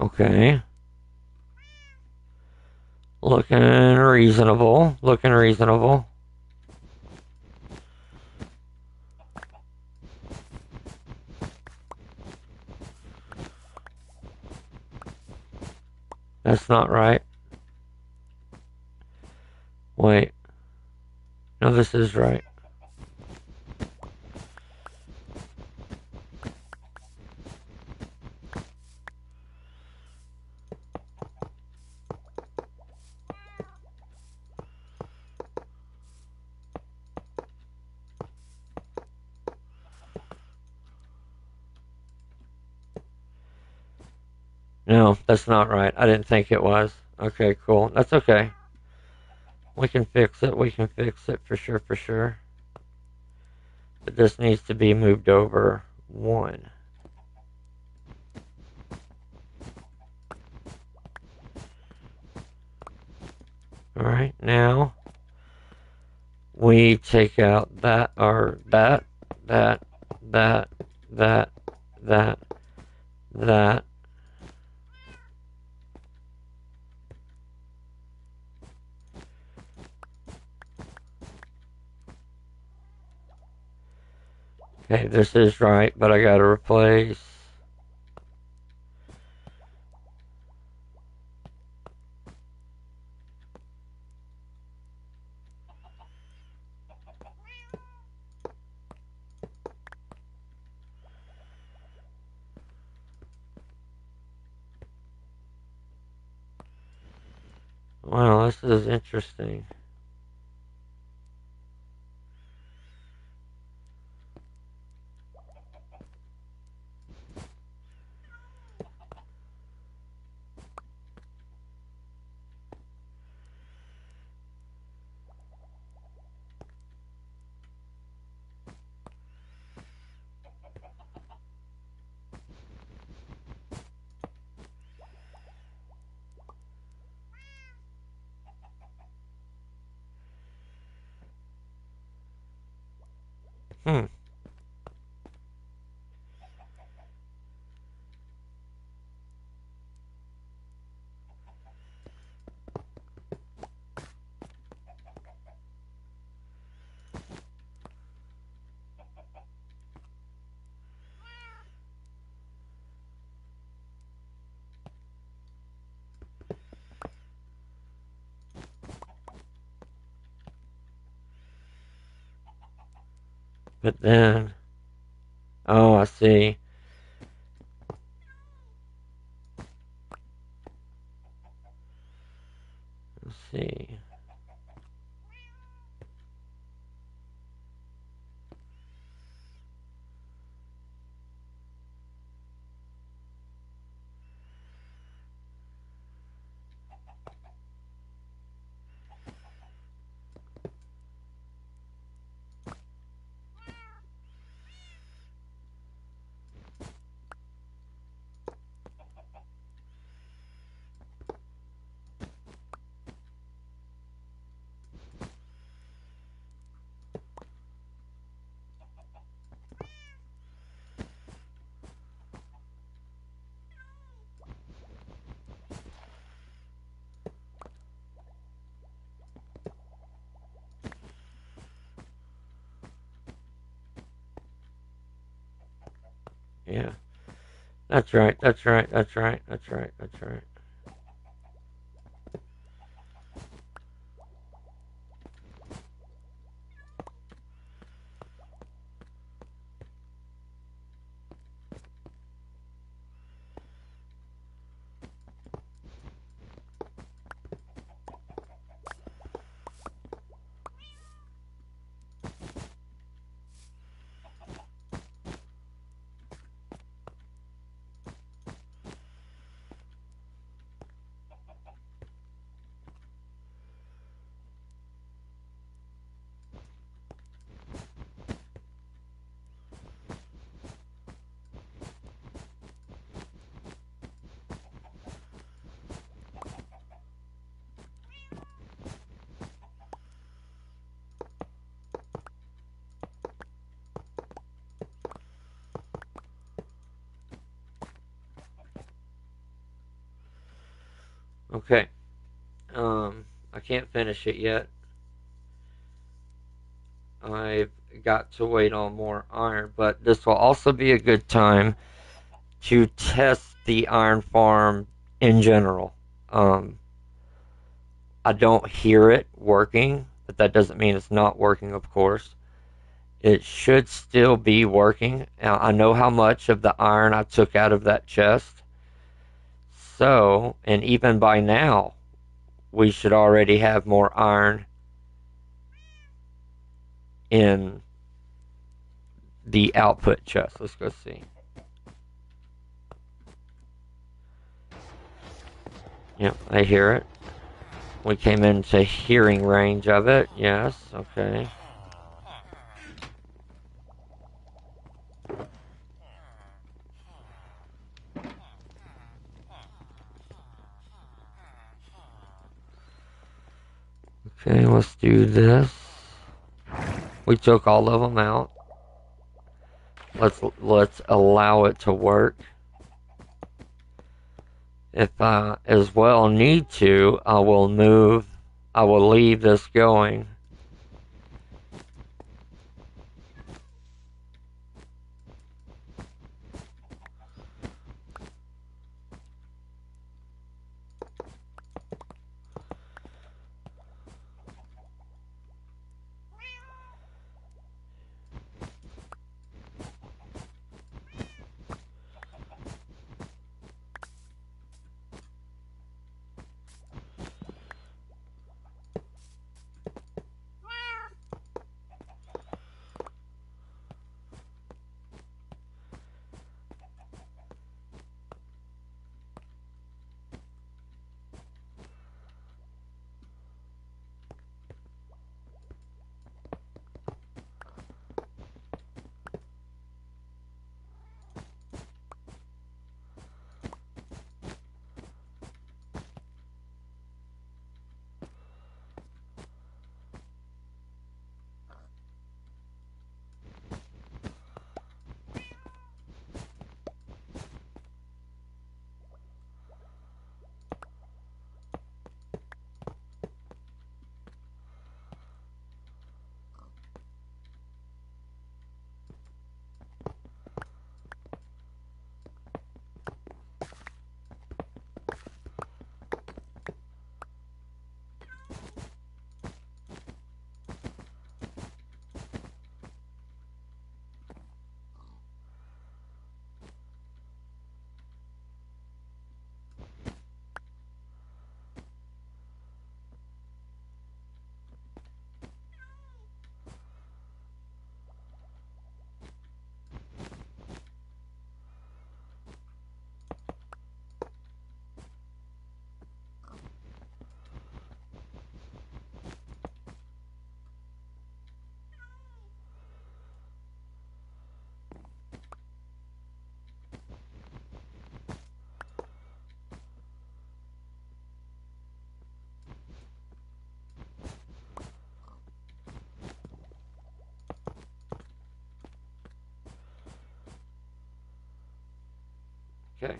A: Okay. Looking reasonable. Looking reasonable. That's not right. Wait. No, this is right. No, that's not right. I didn't think it was. Okay, cool. That's okay. We can fix it. We can fix it for sure, for sure. But this needs to be moved over one. Alright, now we take out that, or that, that, that, that, that, that. Okay, this is right, but I gotta replace. Wow, this is interesting. Hmm. But then, oh, I see. Let's see. Yeah. That's right, that's right, that's right, that's right, that's right. Okay. I can't finish it yet. I've got to wait on more iron, but this will also be a good time to test the iron farm in general. Um, I don't hear it working, but that doesn't mean it's not working, of course. It should still be working. Now, I know how much of the iron I took out of that chest. So, and even by now, we should already have more iron in the output chest. Let's go see. Yep, I hear it. We came into hearing range of it. Yes, okay. Okay, let's do this. We took all of them out. Let's allow it to work. If I as well need to, I will move. I will leave this going. Okay.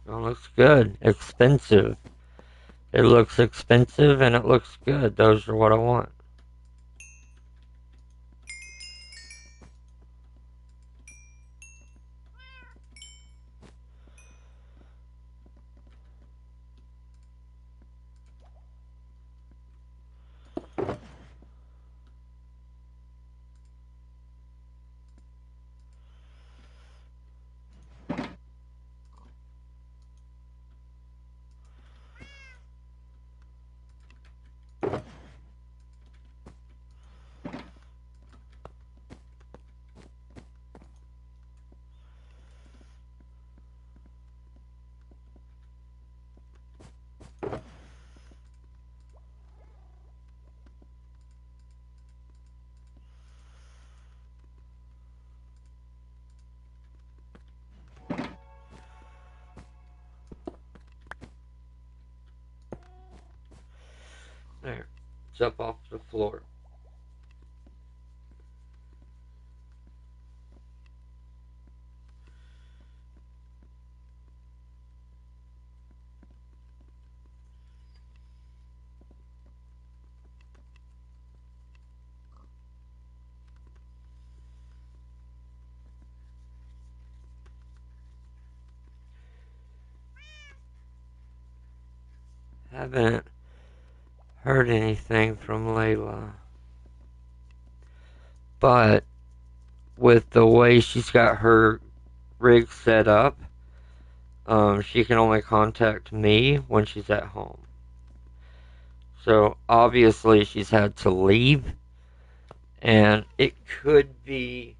A: Well, looks good. Expensive. It looks expensive and it looks good. Those are what I want. There. It's up off the floor. Haven't heard anything from Layla. But with the way she's got her rig set up, she can only contact me when she's at home. So obviously she's had to leave, and it could be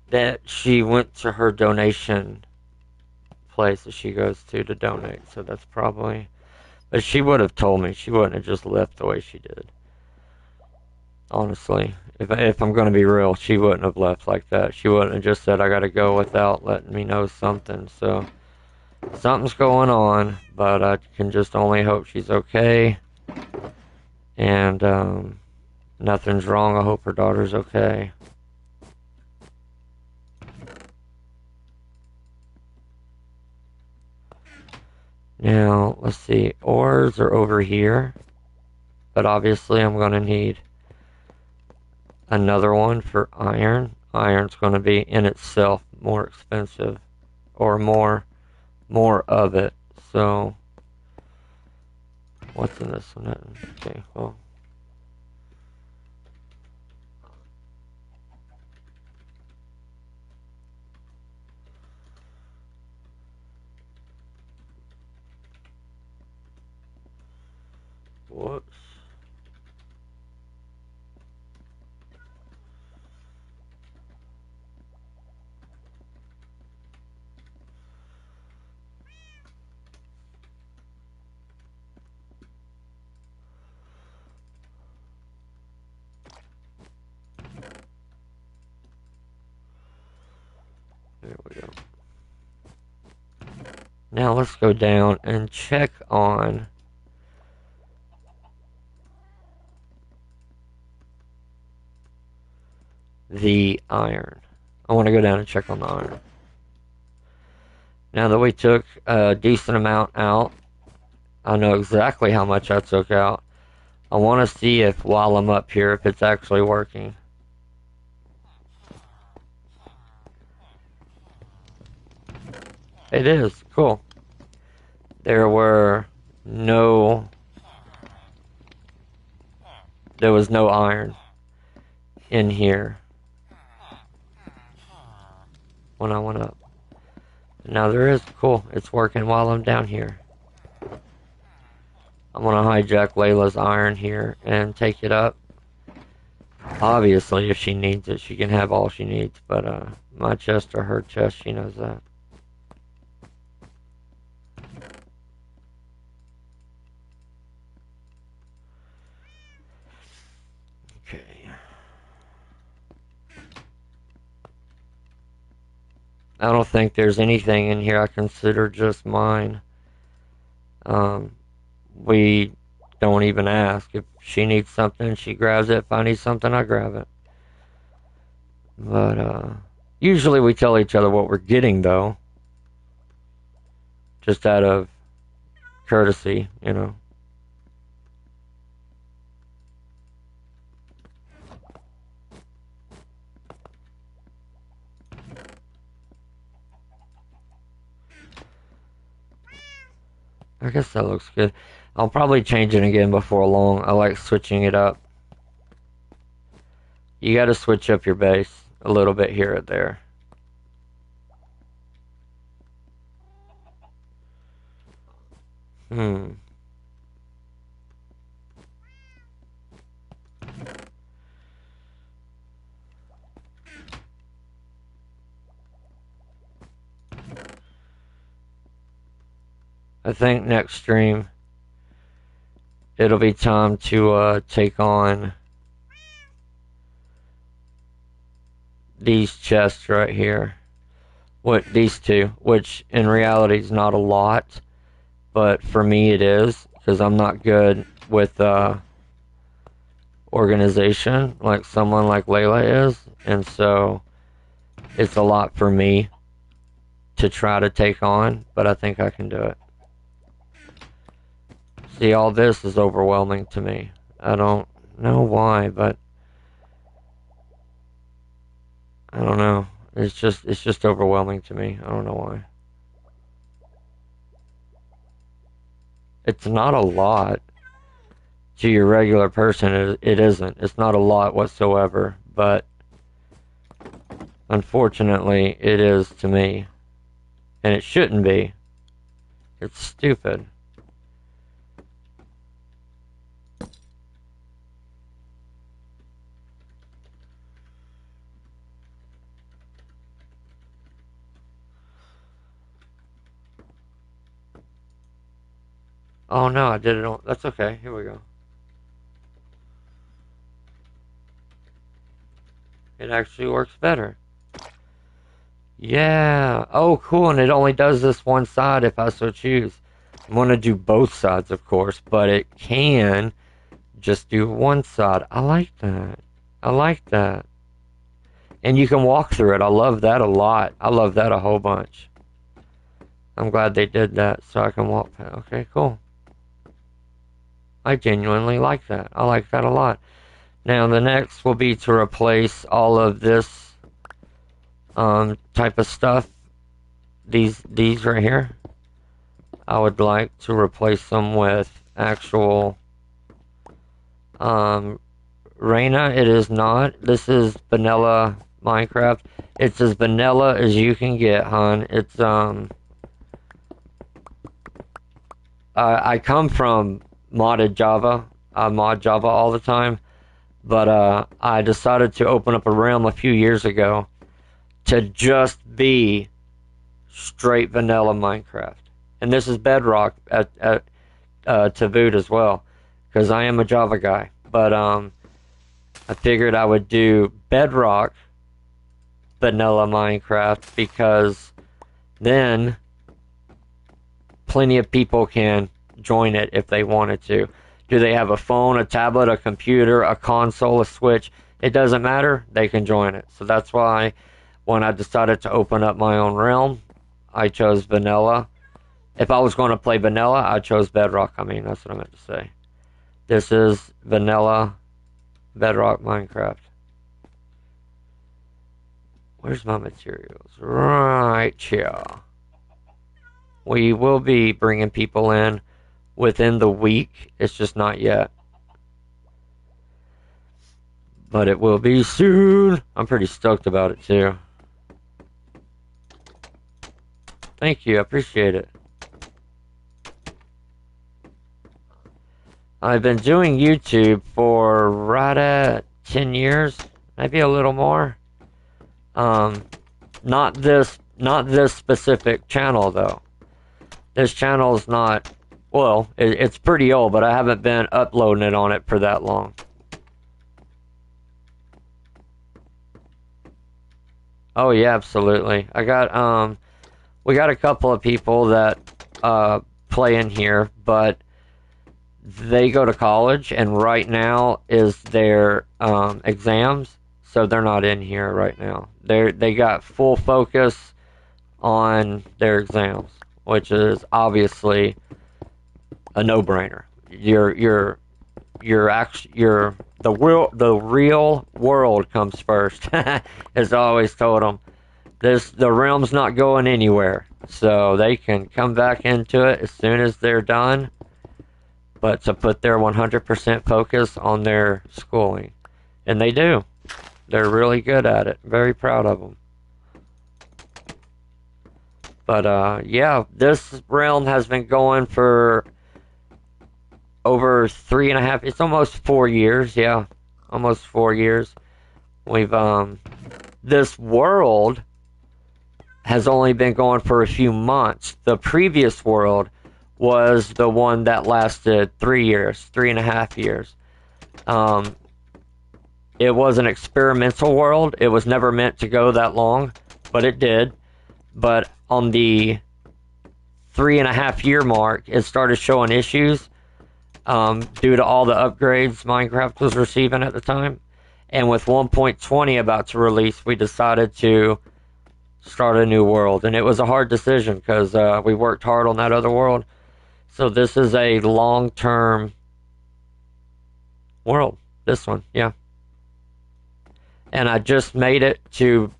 A: that she went to her donation place that she goes to donate. So that's probably. But she would have told me. She wouldn't have just left the way she did. Honestly, if I'm going to be real, she wouldn't have left like that. She wouldn't have just said, I got to go without letting me know something. So something's going on, but I can just only hope she's okay. And nothing's wrong. I hope her daughter's okay. Now, let's see. Ores are over here. But obviously I'm going to need another one for iron. Iron's going to be in itself more expensive. Or more of it. So, what's in this one? Okay, well. Whoops. There we go. Now let's go down and check on the iron. I want to go down and check on the iron. Now that we took a decent amount out, I know exactly how much I took out. I want to see if while I'm up here, if it's actually working. It is. Cool. There was no iron in here when I went up. Now there is. Cool. It's working while I'm down here. I'm going to hijack Layla's iron here and take it up. Obviously, if she needs it, she can have all she needs. But my chest or her chest, she knows that. Okay. I don't think there's anything in here I consider just mine. We don't even ask. If she needs something, she grabs it. If I need something, I grab it. But usually we tell each other what we're getting, though. Just out of courtesy, you know. I guess that looks good. I'll probably change it again before long. I like switching it up. You gotta switch up your base a little bit here or there. I think next stream it'll be time to take on these chests right here. These two, which in reality is not a lot, but for me it is, because I'm not good with organization like someone like Layla is, and so it's a lot for me to try to take on, but I think I can do it. See, all this is overwhelming to me. I don't know why, but I don't know. It's just overwhelming to me. I don't know why. It's not a lot to your regular person. It isn't. It's not a lot whatsoever, but unfortunately, it is to me. And it shouldn't be. It's stupid. Oh no, I did it on. That's okay. Here we go. It actually works better. Yeah. Oh, cool. And it only does this one side if I so choose. I'm going to do both sides, of course, but it can just do one side. I like that. I like that. And you can walk through it. I love that a lot. I love that a whole bunch. I'm glad they did that so I can walk past. Okay, cool. I genuinely like that. I like that a lot. Now, the next will be to replace all of this type of stuff. These right here. I would like to replace them with actual Reina. It is not. This is vanilla Minecraft. It's as vanilla as you can get, hon. It's I come from modded Java. I mod Java all the time, but I decided to open up a realm a few years ago to just be straight vanilla Minecraft. And this is Bedrock to boot as well, because I am a Java guy. But I figured I would do Bedrock vanilla Minecraft because then plenty of people can join it if they wanted to. Do they have a phone, a tablet, a computer, a console, a Switch? It doesn't matter. They can join it. So that's why when I decided to open up my own realm, I chose vanilla. If I was going to play vanilla, I chose Bedrock. I mean, that's what I meant to say. This is vanilla Bedrock Minecraft. Where's my materials? Right here. We will be bringing people in within the week. It's just not yet. But it will be soon. I'm pretty stoked about it too. Thank you. I appreciate it. I've been doing YouTube for right at 10 years, maybe a little more. Not this specific channel though. This channel is not, well, it's pretty old, but I haven't been uploading it on it for that long. Oh yeah, absolutely. I got we got a couple of people that play in here, but they go to college, and right now is their exams, so they're not in here right now. They got full focus on their exams, which is obviously a no-brainer. The real world comes first, as I always told them. The realm's not going anywhere, so they can come back into it as soon as they're done. But to put their 100% focus on their schooling. And they do. They're really good at it. Very proud of them. But yeah, this realm has been going for over 3.5, it's almost 4 years, yeah. Almost 4 years. We've, this world has only been going for a few months. The previous world was the one that lasted 3 years, 3.5 years. It was an experimental world. It was never meant to go that long, but it did. But on the 3.5 year mark, it started showing issues. due to all the upgrades Minecraft was receiving at the time. And with 1.20 about to release, we decided to start a new world. And it was a hard decision because we worked hard on that other world. So this is a long-term world. This one, yeah. And I just made it to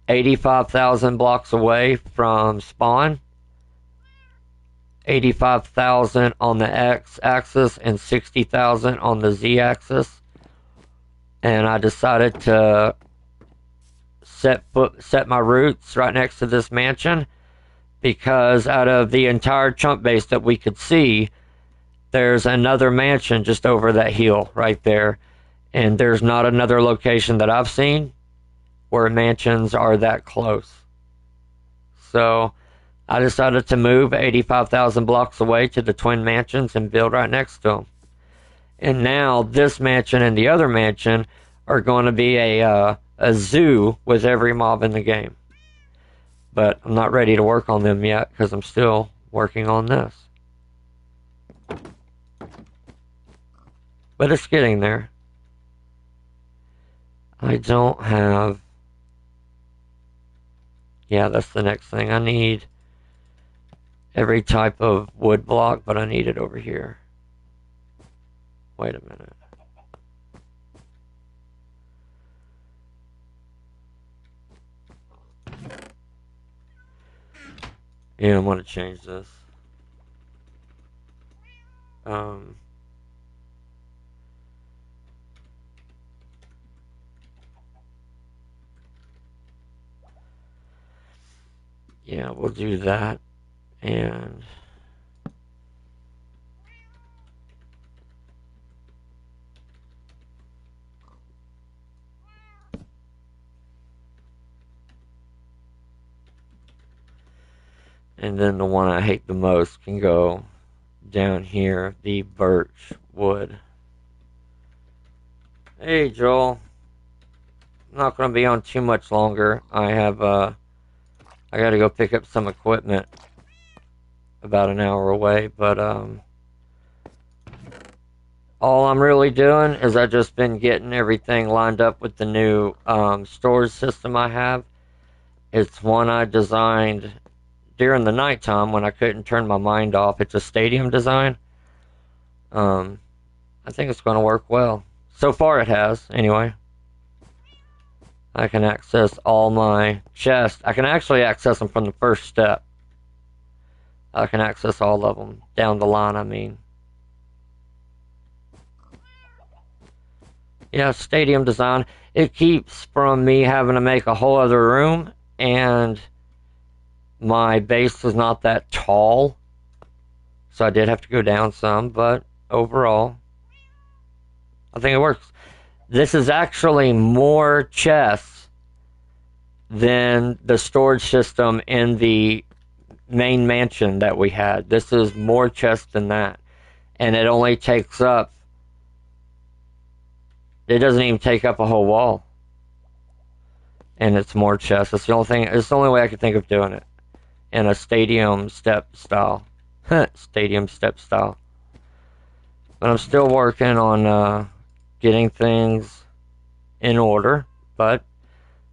A: 85,000 blocks away from spawn. 85,000 on the x-axis and 60,000 on the z-axis. And I decided to set my roots right next to this mansion because out of the entire chunk base that we could see, there's another mansion just over that hill right there. And there's not another location that I've seen where mansions are that close. So I decided to move 85,000 blocks away to the twin mansions and build right next to them. And now this mansion and the other mansion are going to be a zoo with every mob in the game. But I'm not ready to work on them yet because I'm still working on this. But it's getting there. I don't have... Yeah, that's the next thing. I need every type of wood block, but I need it over here. Wait a minute. Yeah, I'm gonna change this. Yeah, we'll do that. And then the one I hate the most can go down here, the birch wood. Hey Joel, I'm not gonna be on too much longer. I gotta go pick up some equipment about an hour away, but all I'm really doing is I just been getting everything lined up with the new storage system I have. It's one I designed during the nighttime when I couldn't turn my mind off. It's a stadium design. I think it's going to work well. So far it has, anyway. I can access all my chests. I can actually access them from the first step. I can access all of them. Down the line, I mean. Yeah, stadium design. It keeps from me having to make a whole other room, and my base is not that tall, so I did have to go down some, but overall, I think it works. This is actually more chests than the storage system in the main mansion that we had. This is more chests than that, and it only takes up... It doesn't even take up a whole wall. And it's more chests. It's the only way I could think of doing it. In a stadium step style. Stadium step style. But I'm still working on getting things in order. But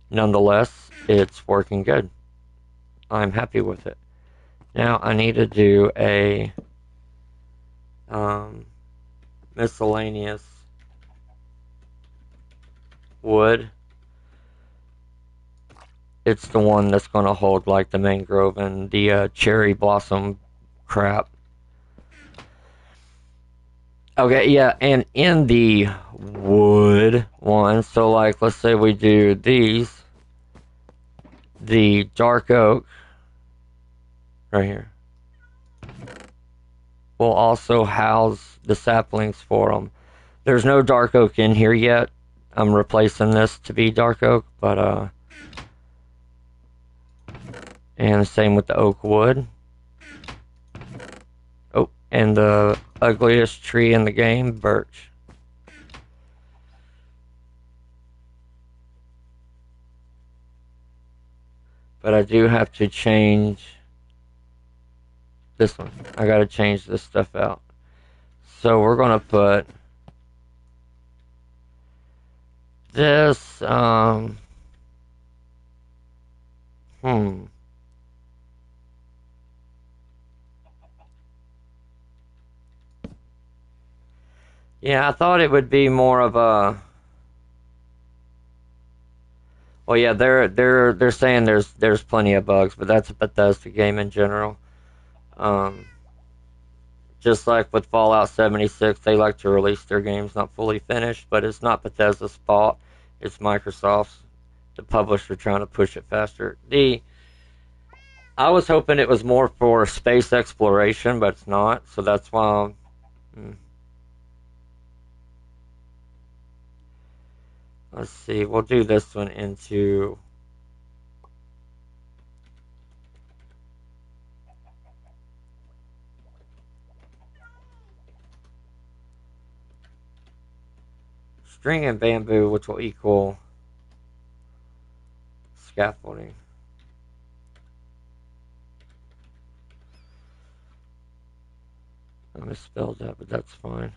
A: nonetheless, it's working good. I'm happy with it. Now I need to do a miscellaneous wood. It's the one that's going to hold like the mangrove and the cherry blossom crap. Okay, yeah, and in the wood one, so like let's say we do these, the dark oak right here will also house the saplings for them. There's no dark oak in here yet. I'm replacing this to be dark oak, but and the same with the oak wood. Oh, and the ugliest tree in the game, birch. But I do have to change this one. I gotta change this stuff out. So we're gonna put this. Hmm. Yeah, I thought it would be more of a. Well, yeah, they're saying there's plenty of bugs, but that's a Bethesda game in general. Um, just like with Fallout 76, they like to release their games not fully finished, but it's not Bethesda's fault. It's Microsoft's, the publisher, trying to push it faster. I was hoping it was more for space exploration, but it's not. So that's why. Hmm, let's see. We'll do this one into. String and bamboo, which will equal scaffolding. I misspelled that, but that's fine.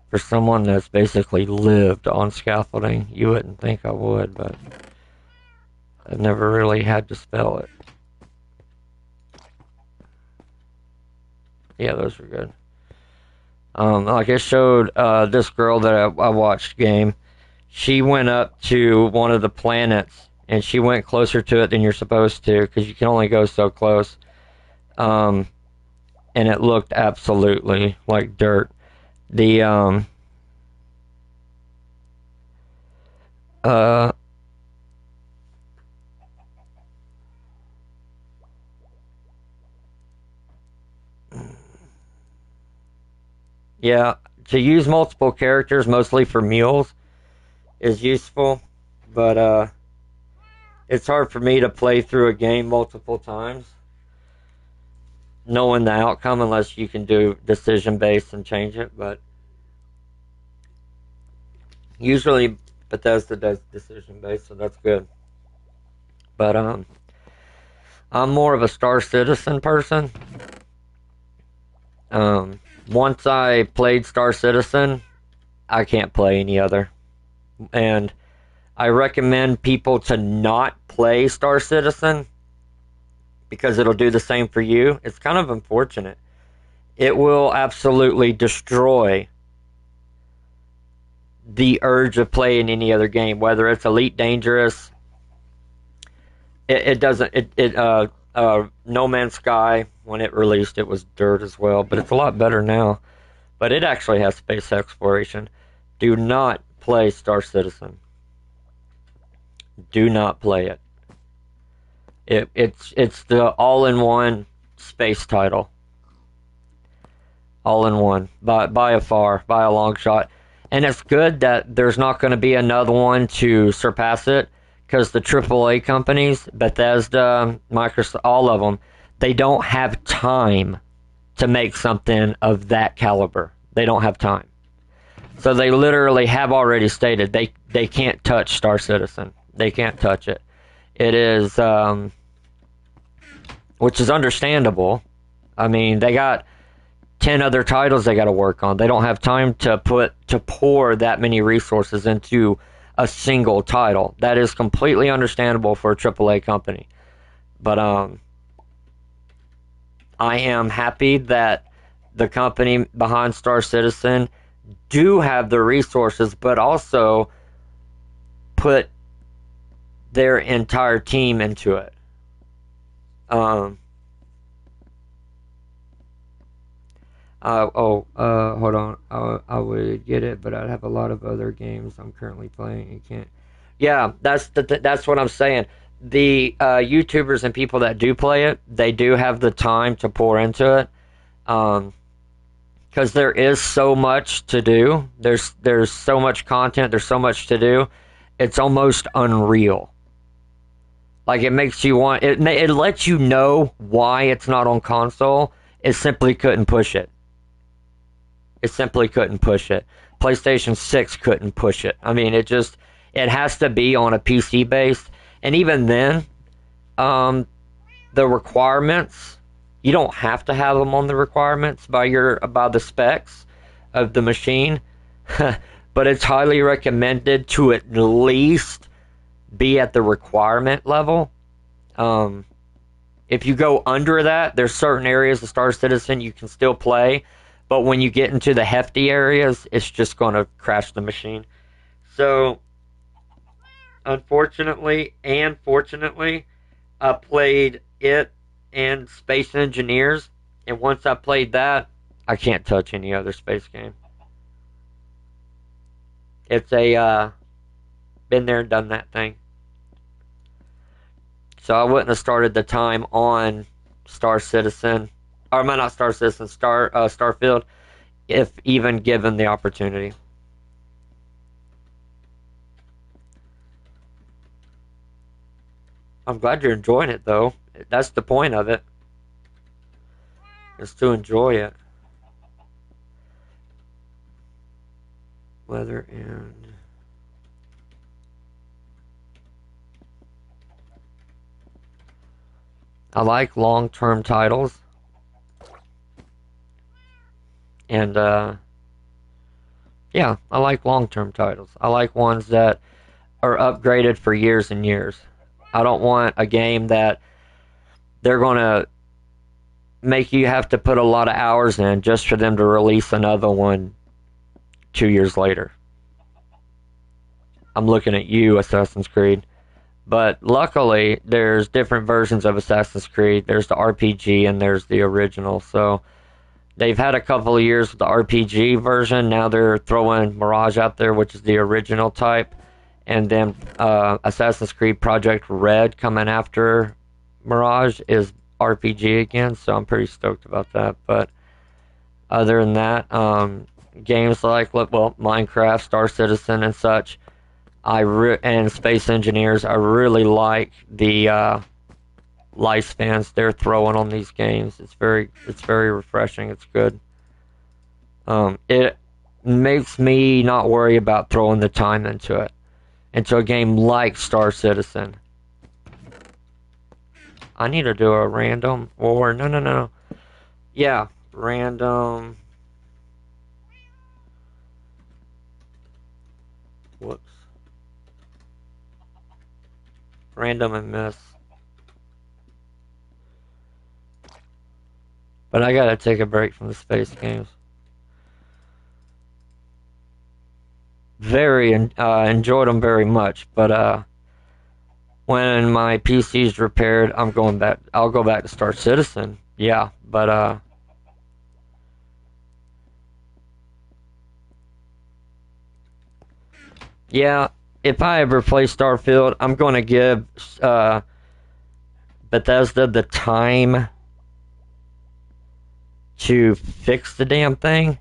A: For someone that's basically lived on scaffolding, you wouldn't think I would, but I've never really had to spell it. Yeah, those were good. Like it showed this girl that I watched game. She went up to one of the planets, and she went closer to it than you're supposed to, because you can only go so close. Um, and it looked absolutely like dirt. The uh yeah, to use multiple characters, mostly for mules, is useful, but it's hard for me to play through a game multiple times knowing the outcome unless you can do decision based and change it. But usually Bethesda does decision based, so that's good. But I'm more of a Star Citizen person. Once I played Star Citizen, I can't play any other, and I recommend people to not play Star Citizen because it'll do the same for you. It's kind of unfortunate. It will absolutely destroy the urge of playing any other game, whether it's Elite Dangerous. It doesn't. No Man's Sky, when it released, it was dirt as well, but it's a lot better now. But it actually has space exploration. Do not play Star Citizen. Do not play it. It's the all-in-one space title. All in one, by a far, by a long shot. And it's good that there's not going to be another one to surpass it, because the AAA companies, Bethesda, Microsoft, all of them, they don't have time to make something of that caliber. They don't have time. So they literally have already stated they can't touch Star Citizen. They can't touch it. It is, which is understandable. I mean, they got 10 other titles they got to work on. They don't have time to pour that many resources into a single title. That is completely understandable for a AAA company. But I am happy that the company behind Star Citizen do have the resources, but also put their entire team into it. Um, hold on. I would get it, but I'd have a lot of other games I'm currently playing. You can't. Yeah, that's what I'm saying. The YouTubers and people that do play it, they do have the time to pour into it, because there is so much to do. There's so much content. There's so much to do. It's almost unreal. Like it makes you want it. It lets you know why it's not on console. It simply couldn't push it. It simply couldn't push it. PlayStation 6 couldn't push it. I mean, it has to be on a PC base. And even then, the requirements You don't have to have them on the requirements by the specs of the machine, but it's highly recommended to at least be at the requirement level. Um, if you go under that, there's certain areas of Star Citizen you can still play, but when you get into the hefty areas, it's just going to crash the machine. So, unfortunately and fortunately, I played it and Space Engineers, and once I played that, I can't touch any other space game. It's a been there and done that thing. So I wouldn't have started the time on Star Citizen, or am I not Star Citizen, Starfield, if even given the opportunity. I'm glad you're enjoying it though. That's the point of it, is to enjoy it. Weather and I like long-term titles, and yeah, I like long-term titles. I like ones that are upgraded for years and years. I don't want a game that they're gonna make you have to put a lot of hours in just for them to release another one 2 years later. I'm looking at you, Assassin's Creed. But luckily, there's different versions of Assassin's Creed. There's the RPG and there's the original. So they've had a couple of years with the RPG version. Now they're throwing Mirage out there, which is the original type. And then Assassin's Creed Project Red coming after Mirage is RPG again. So I'm pretty stoked about that. But other than that, games like Minecraft, Star Citizen, and such, and Space Engineers, I really like the lifespans they're throwing on these games. It's very refreshing. It's good. It makes me not worry about throwing the time into a game like Star Citizen. I need to do a random or no. Yeah, random. Whoops. Random and miss. But I gotta take a break from the space games. Enjoyed them very much, but when my PC's repaired, I'm going back. I'll go back to Star Citizen. Yeah, but yeah. If I ever play Starfield, I'm going to give Bethesda the time to fix the damn thing.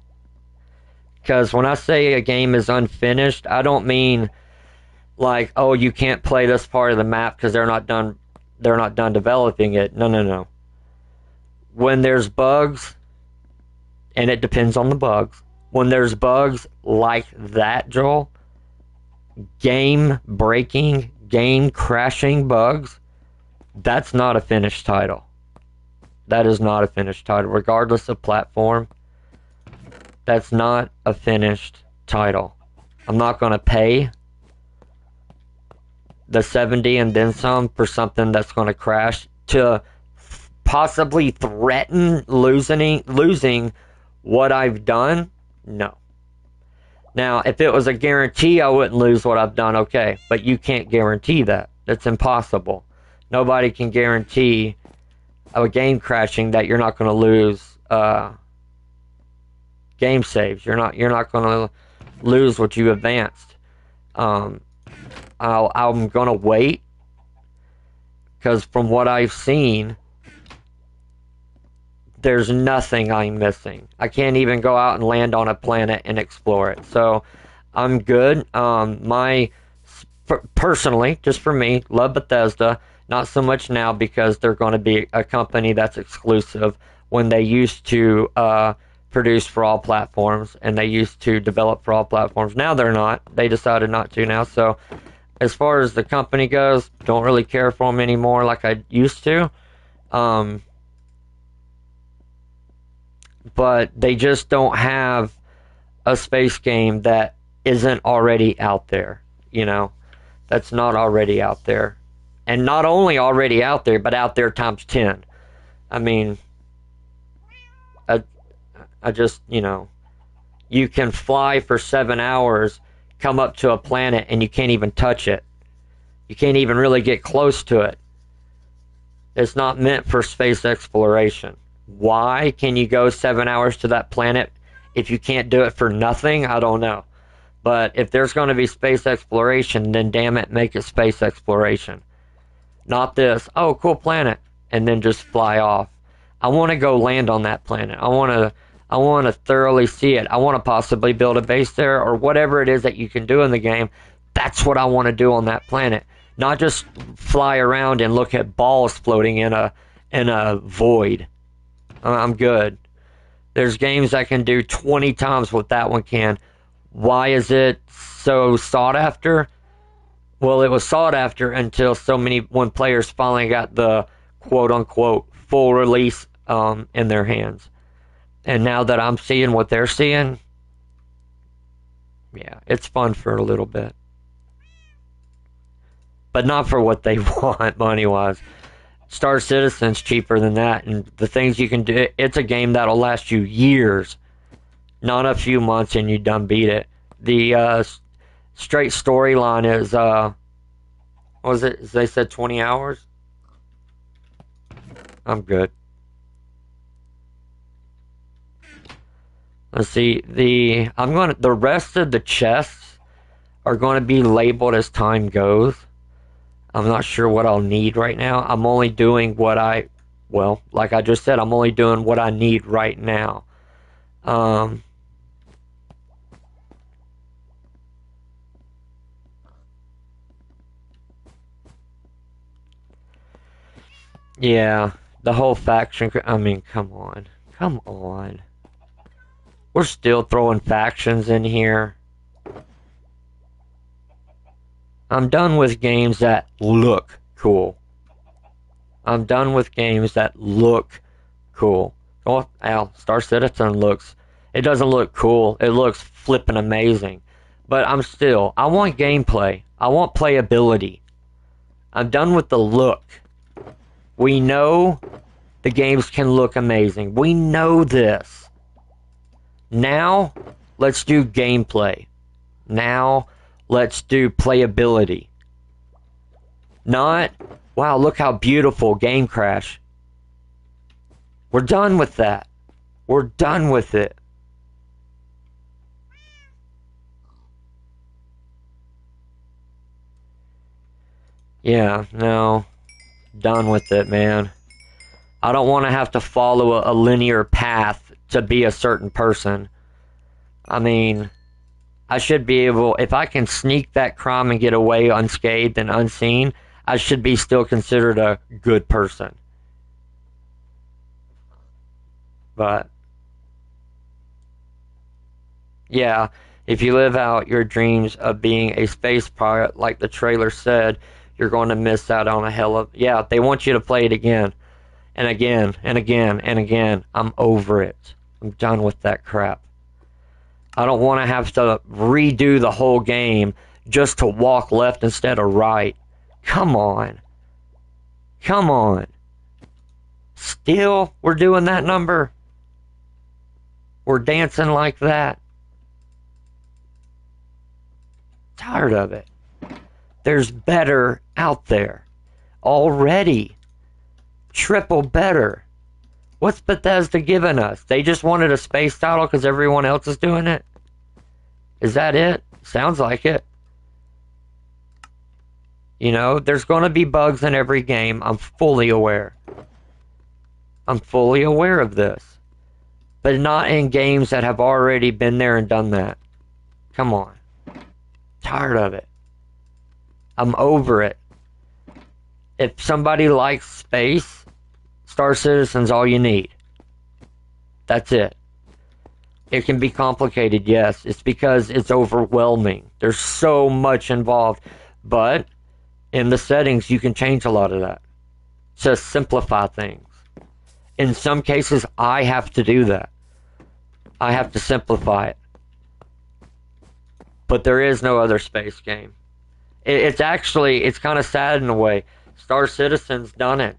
A: Because when I say a game is unfinished, I don't mean like, oh, you can't play this part of the map because they're not done. They're not done developing it. No. When there's bugs, and it depends on the bugs. When there's bugs like that, Joel, game breaking, game crashing bugs, that's not a finished title. That is not a finished title, regardless of platform. That's not a finished title. I'm not going to pay the 70 and then some for something that's going to crash to possibly threaten losing what I've done. No. Now, if it was a guarantee I wouldn't lose what I've done, okay. But you can't guarantee that. That's impossible. Nobody can guarantee a game crashing that you're not going to lose game saves. You're not going to lose what you advanced. I'm going to wait because from what I've seen, there's nothing I'm missing. I can't even go out and land on a planet and explore it. So I'm good. Personally, just for me, love Bethesda. Not so much now because they're going to be a company that's exclusive when they used to produce for all platforms and they used to develop for all platforms. Now they're not. They decided not to now. So as far as the company goes, don't really care for them anymore like I used to. but they just don't have a space game that isn't already out there, you know, that's not already out there. And not only already out there, but out there times 10. I mean, I, I just, you can fly for 7 hours, come up to a planet, and you can't even touch it. You can't even really get close to it. It's not meant for space exploration. Why can you go 7 hours to that planet if you can't do it for nothing? I don't know. But if there's going to be space exploration, then damn it, make it space exploration. Not this, oh, cool planet, and then just fly off. I want to go land on that planet. I want to thoroughly see it. I want to possibly build a base there or whatever it is that you can do in the game. That's what I want to do on that planet. Not just fly around and look at balls floating in a void. I'm good. There's games that can do 20 times what that one can. Why is it so sought after? Well, it was sought after until when players finally got the quote unquote full release in their hands. And now that I'm seeing what they're seeing, yeah, it's fun for a little bit. But not for what they want money wise. Star Citizen's cheaper than that, and the things you can do, it's a game that'll last you years, not a few months, and you done beat it. The straight storyline is what was it? They said 20 hours. I'm good. Let's see. The rest of the chests are going to be labeled as time goes. I'm not sure what I'll need right now. I'm only doing like I just said, I'm only doing what I need right now. Yeah, the whole faction, I mean, come on. Come on. We're still throwing factions in here. I'm done with games that look cool. I'm done with games that look cool. Oh, Star Citizen it doesn't look cool. It looks flippin' amazing. But I want gameplay. I want playability. I'm done with the look. We know the games can look amazing. We know this. Now, let's do gameplay. Now, let's do playability. Not, wow, look how beautiful, game crash. We're done with that. We're done with it. Yeah, no. Done with it, man. I don't want to have to follow a linear path to be a certain person. I mean, I should be able, if I can sneak that crime and get away unscathed and unseen, I should be still considered a good person. But, yeah, if you live out your dreams of being a space pirate, like the trailer said, you're going to miss out on a hell of... Yeah, they want you to play it again. And again, and again, and again. I'm over it. I'm done with that crap. I don't want to have to redo the whole game just to walk left instead of right. Come on. Come on. Still, we're doing that number. We're dancing like that. Tired of it. There's better out there. Already. Triple better. What's Bethesda giving us? They just wanted a space title because everyone else is doing it? Is that it? Sounds like it. You know, there's going to be bugs in every game. I'm fully aware. I'm fully aware of this. But not in games that have already been there and done that. Come on. Tired of it. I'm over it. If somebody likes space, Star Citizen's all you need. That's it. It can be complicated, yes. It's because it's overwhelming. There's so much involved. But in the settings, you can change a lot of that to simplify things. In some cases, I have to do that. I have to simplify it. But there is no other space game. It's actually, it's kind of sad in a way. Star Citizen's done it.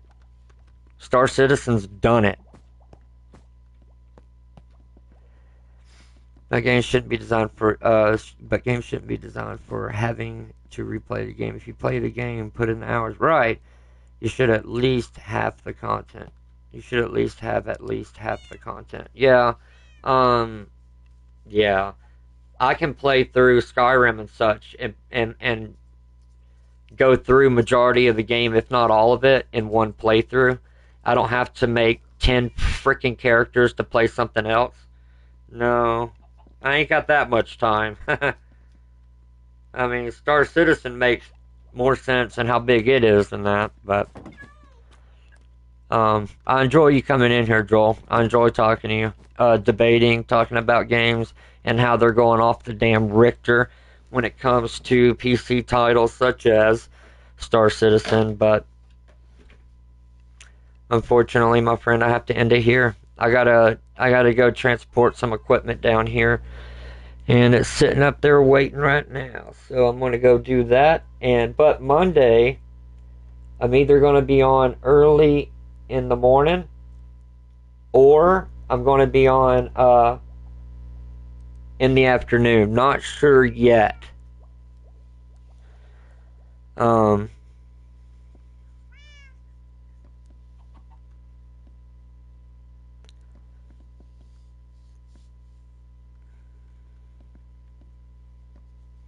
A: Star Citizen's done it. But games shouldn't be designed for having to replay the game. If you play the game, put in the hours right, you should at least half the content. You should at least have half the content. Yeah. Yeah. I can play through Skyrim and such and go through majority of the game, if not all of it, in one playthrough. I don't have to make 10 freaking characters to play something else. No. I ain't got that much time. I mean, Star Citizen makes more sense and how big it is than that, but I enjoy you coming in here, Joel. I enjoy talking to you, debating, talking about games, and how they're going off the damn Richter when it comes to PC titles such as Star Citizen, but unfortunately, my friend, I have to end it here. I gotta go transport some equipment down here, and it's sitting up there waiting right now. So I'm gonna go do that. But Monday, I'm either gonna be on early in the morning, or I'm gonna be on in the afternoon. Not sure yet.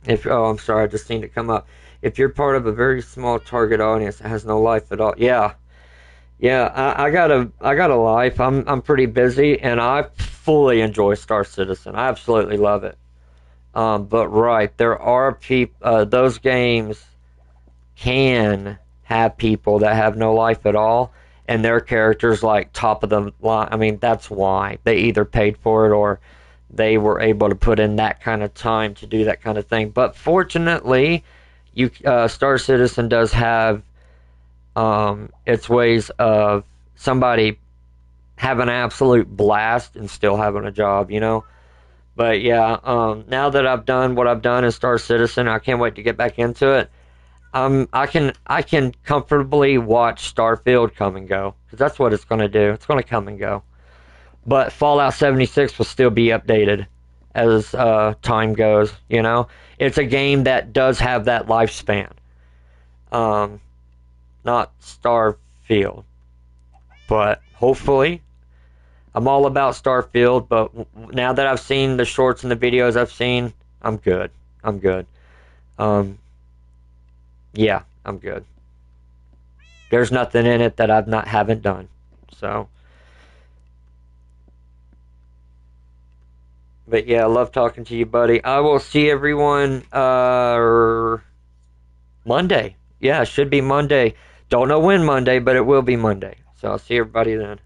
A: I'm sorry, I just seen it come up. If you're part of a very small target audience that has no life at all, yeah, I got a life. I'm pretty busy, and I fully enjoy Star Citizen. I absolutely love it. But right, there are people. Those games can have people that have no life at all, and their characters like top of the line. I mean, that's why they either paid for it or they were able to put in that kind of time to do that kind of thing. But fortunately, Star Citizen does have its ways of somebody having an absolute blast and still having a job, you know. But yeah, now that I've done what I've done in Star Citizen, I can't wait to get back into it. I can comfortably watch Starfield come and go, because that's what it's going to do. It's going to come and go. But Fallout 76 will still be updated as time goes. You know, it's a game that does have that lifespan. Not Starfield, but hopefully, I'm all about Starfield. But now that I've seen the shorts and the videos I've seen, I'm good. I'm good. Yeah, I'm good. There's nothing in it that haven't done. So, but yeah, I love talking to you, buddy. I will see everyone Monday. Yeah, it should be Monday. Don't know when Monday, but it will be Monday. So I'll see everybody then.